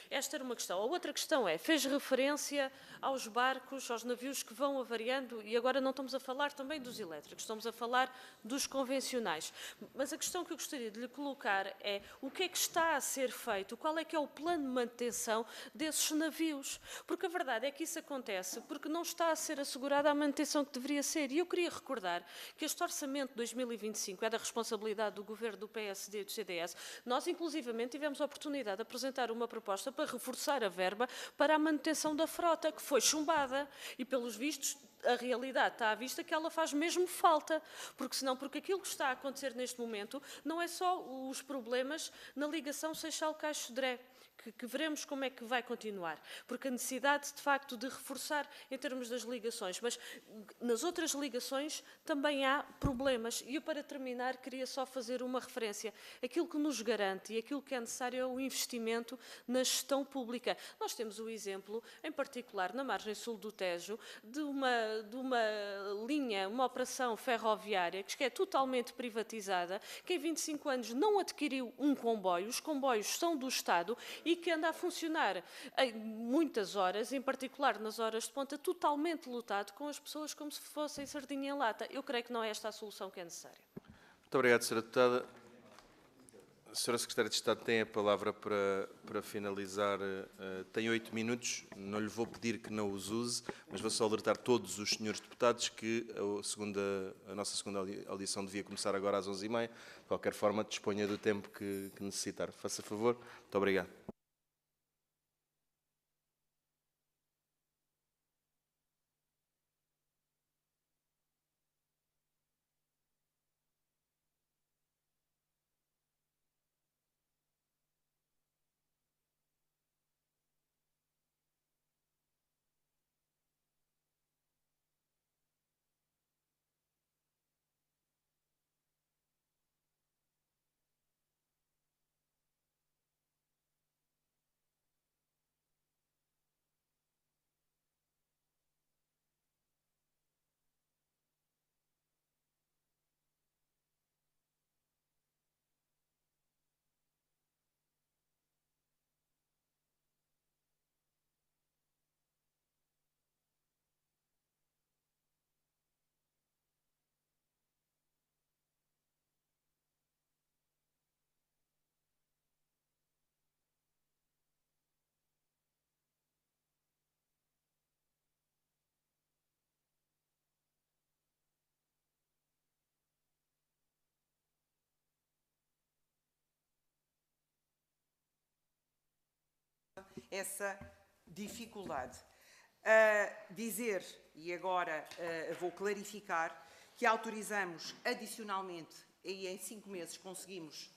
Esta era uma questão. A outra questão é, fez referência aos barcos, aos navios que vão avariando, e agora não estamos a falar também dos elétricos, estamos a falar dos convencionais. Mas a questão que eu gostaria de lhe colocar é o que é que está a ser feito, qual é que é o plano de manutenção desses navios? Porque a verdade é que isso acontece porque não está a ser assegurada a manutenção que deveria ser. E eu queria recordar que este orçamento de 2025 é da responsabilidade do governo do PSD e do CDS. Nós, inclusivamente, tivemos a oportunidade de apresentar uma proposta para reforçar a verba para a manutenção da frota, que foi chumbada. E, pelos vistos, a realidade está à vista que ela faz mesmo falta, porque aquilo que está a acontecer neste momento não é só os problemas na ligação Seixal-Caixo-Sodré, que veremos como é que vai continuar, porque a necessidade, de facto, de reforçar em termos das ligações, mas nas outras ligações também há problemas. E eu, para terminar, queria só fazer uma referência. Aquilo que nos garante e aquilo que é necessário é o investimento na gestão pública. Nós temos o exemplo, em particular, na margem sul do Tejo, de uma linha, uma operação ferroviária que é totalmente privatizada, que em 25 anos não adquiriu um comboio, os comboios são do Estado e que anda a funcionar em muitas horas, em particular nas horas de ponta, totalmente lotado, com as pessoas como se fossem sardinha em lata. Eu creio que não é esta a solução que é necessária. Muito obrigado, Sra. Deputada. A Sra. Secretária de Estado tem a palavra para finalizar. Tem 8 minutos. Não lhe vou pedir que não os use, mas vou só alertar todos os senhores deputados que a nossa segunda audição devia começar agora às 11h30. De qualquer forma, disponha do tempo que necessitar. Faça favor. Muito obrigado. Essa dificuldade. Dizer, e agora vou clarificar, que autorizamos adicionalmente, e em 5 meses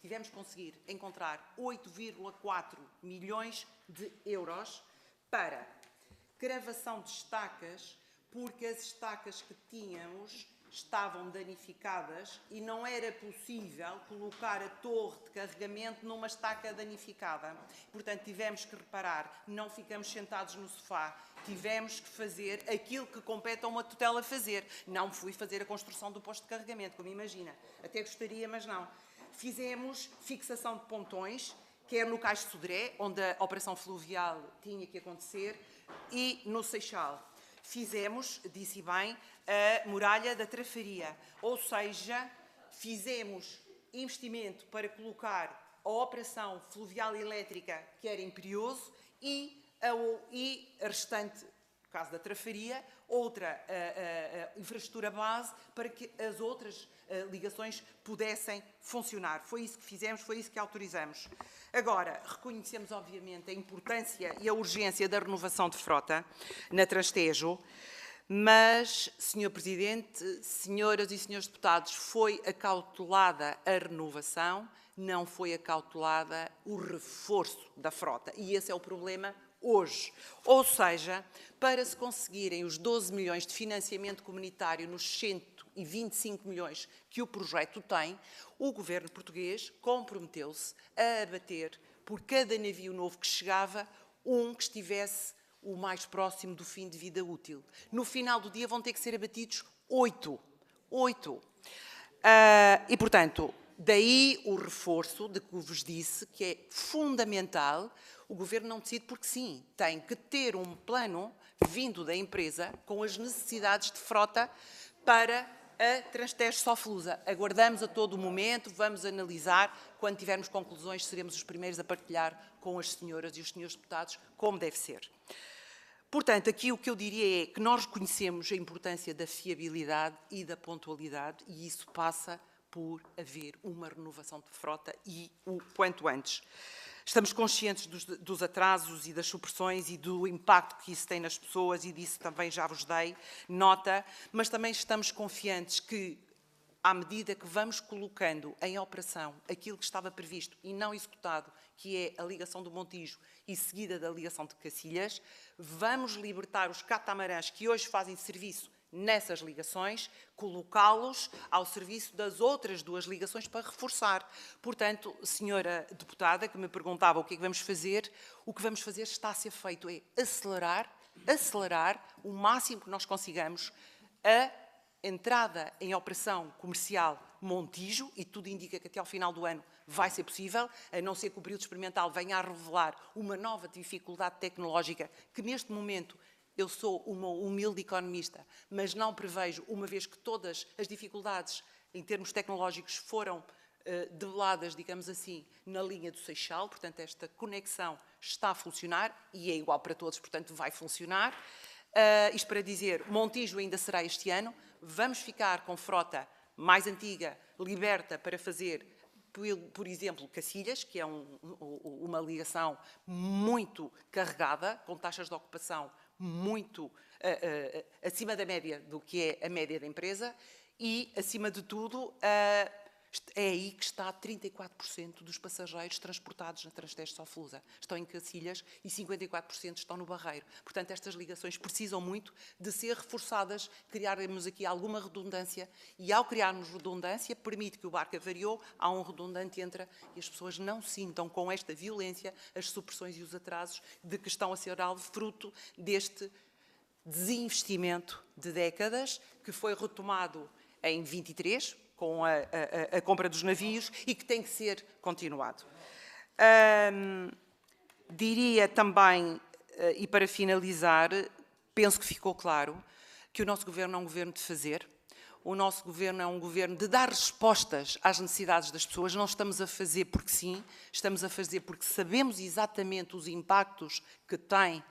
tivemos que conseguir encontrar 8,4 milhões de euros para cravação de estacas, porque as estacas que tínhamos estavam danificadas e não era possível colocar a torre de carregamento numa estaca danificada. Portanto, tivemos que reparar, não ficamos sentados no sofá, tivemos que fazer aquilo que compete a uma tutela fazer. Não fui fazer a construção do posto de carregamento, como imagina. Até gostaria, mas não. Fizemos fixação de pontões, quer no Cais de Sodré, onde a operação fluvial tinha que acontecer, e no Seixal. Fizemos, disse bem, a muralha da Trafaria, ou seja, fizemos investimento para colocar a operação fluvial elétrica, que era imperioso, e a restante, no caso da Trafaria, outra infraestrutura base para que as outras ligações pudessem funcionar. Foi isso que fizemos, foi isso que autorizamos. Agora, reconhecemos, obviamente, a importância e a urgência da renovação de frota na Transtejo, mas, Sr. Presidente, senhoras e senhores deputados, foi acautelada a renovação, não foi acautelada o reforço da frota. E esse é o problema hoje. Ou seja, para se conseguirem os 12 milhões de financiamento comunitário nos 125 milhões que o projeto tem, o governo português comprometeu-se a abater por cada navio novo que chegava, um que estivesse o mais próximo do fim de vida útil. No final do dia vão ter que ser abatidos 8. E, portanto, daí o reforço de que vos disse, que é fundamental, O Governo não decide porque sim, tem que ter um plano vindo da empresa com as necessidades de frota para a Transtejo Soflusa. Aguardamos a todo o momento, vamos analisar, quando tivermos conclusões seremos os primeiros a partilhar com as senhoras e os senhores deputados como deve ser. Portanto, aqui o que eu diria é que nós reconhecemos a importância da fiabilidade e da pontualidade e isso passa por haver uma renovação de frota e o quanto antes. Estamos conscientes dos atrasos e das supressões e do impacto que isso tem nas pessoas e disso também já vos dei nota, mas também estamos confiantes que, à medida que vamos colocando em operação aquilo que estava previsto e não executado, que é a ligação do Montijo e seguida da ligação de Cacilhas, vamos libertar os catamarãs que hoje fazem serviço nessas ligações, colocá-los ao serviço das outras duas ligações para reforçar. Portanto, senhora deputada, que me perguntava o que é que vamos fazer, o que vamos fazer está a ser feito é acelerar o máximo que nós consigamos a entrada em operação comercial Montijo, e tudo indica que até ao final do ano vai ser possível, a não ser que o período experimental venha a revelar uma nova dificuldade tecnológica que neste momento eu sou uma humilde economista, mas não prevejo, uma vez que todas as dificuldades em termos tecnológicos foram develadas, digamos assim, na linha do Seixal, portanto esta conexão está a funcionar e é igual para todos, portanto vai funcionar. Isto para dizer, Montijo ainda será este ano, vamos ficar com frota mais antiga, liberta para fazer, por exemplo, Cacilhas, que é uma ligação muito carregada, com taxas de ocupação muito acima da média do que é a média da empresa e, acima de tudo, é aí que está 34% dos passageiros transportados na Transtejo Soflusa. Estão em Cacilhas e 54% estão no Barreiro. Portanto, estas ligações precisam muito de ser reforçadas, criarmos aqui alguma redundância e, ao criarmos redundância, permite que o barco avariou, há um redundante entra e as pessoas não sintam com esta violência as supressões e os atrasos de que estão a ser alvo fruto deste desinvestimento de décadas que foi retomado em 23, com a compra dos navios e que tem que ser continuado. Diria também, e para finalizar, penso que ficou claro que o nosso governo é um governo de fazer, o nosso governo é um governo de dar respostas às necessidades das pessoas, não estamos a fazer porque sim, estamos a fazer porque sabemos exatamente os impactos que tem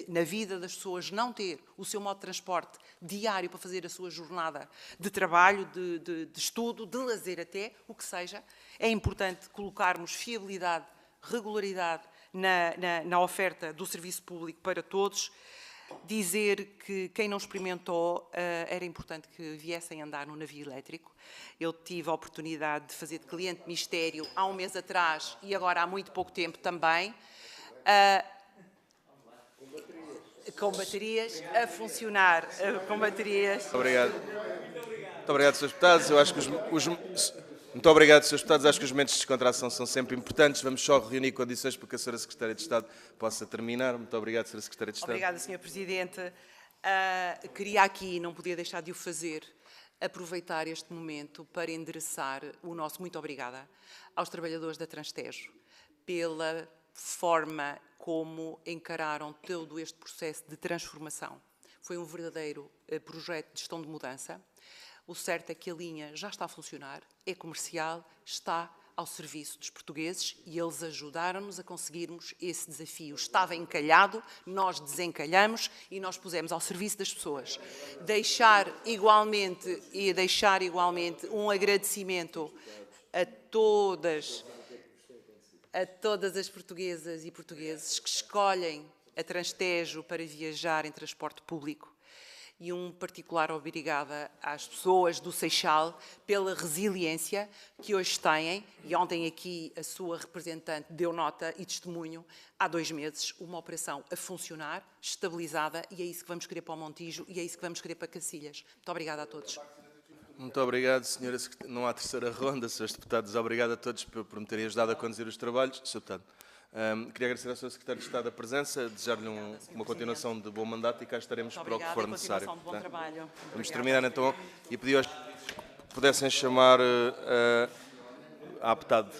na vida das pessoas não ter o seu modo de transporte diário para fazer a sua jornada de trabalho, de estudo, de lazer até, o que seja. É importante colocarmos fiabilidade, regularidade na oferta do serviço público para todos. Dizer que quem não experimentou, era importante que viessem andar no navio elétrico. Eu tive a oportunidade de fazer de cliente mistério há um mês atrás e agora há muito pouco tempo também. Com baterias, a funcionar com baterias. Obrigado. Muito obrigado, Srs. Deputados. Eu acho que muito obrigado, Srs. Deputados. Acho que os momentos de descontração são sempre importantes. Vamos só reunir condições para que a Sra. Secretária de Estado possa terminar. Muito obrigado, Sra. Secretária de Estado. Obrigada, Sr. Presidente. Queria aqui, não podia deixar de o fazer, aproveitar este momento para endereçar o nosso muito obrigada aos trabalhadores da Transtejo pela forma como encararam todo este processo de transformação. Foi um verdadeiro projeto de gestão de mudança. O certo é que a linha já está a funcionar, é comercial, está ao serviço dos portugueses e eles ajudaram-nos a conseguirmos esse desafio. Estava encalhado, nós desencalhamos e nós pusemos ao serviço das pessoas. Deixar igualmente um agradecimento a todas as portuguesas e portugueses que escolhem a Transtejo para viajar em transporte público e um particular obrigada às pessoas do Seixal pela resiliência que hoje têm, e ontem aqui a sua representante deu nota e testemunho, há 2 meses, uma operação a funcionar, estabilizada, e é isso que vamos querer para o Montijo e é isso que vamos querer para Cacilhas. Muito obrigada a todos. Muito obrigado, senhora Secretária. Não há terceira ronda, Srs. Deputados. Obrigado a todos por me terem ajudado a conduzir os trabalhos. Sr. Deputado, queria agradecer ao Sr. Secretário de Estado a presença, desejar-lhe uma continuação de bom mandato e cá estaremos para o que for necessário. De bom trabalho. Vamos terminar então e pedir aos que pudessem chamar a APTAD.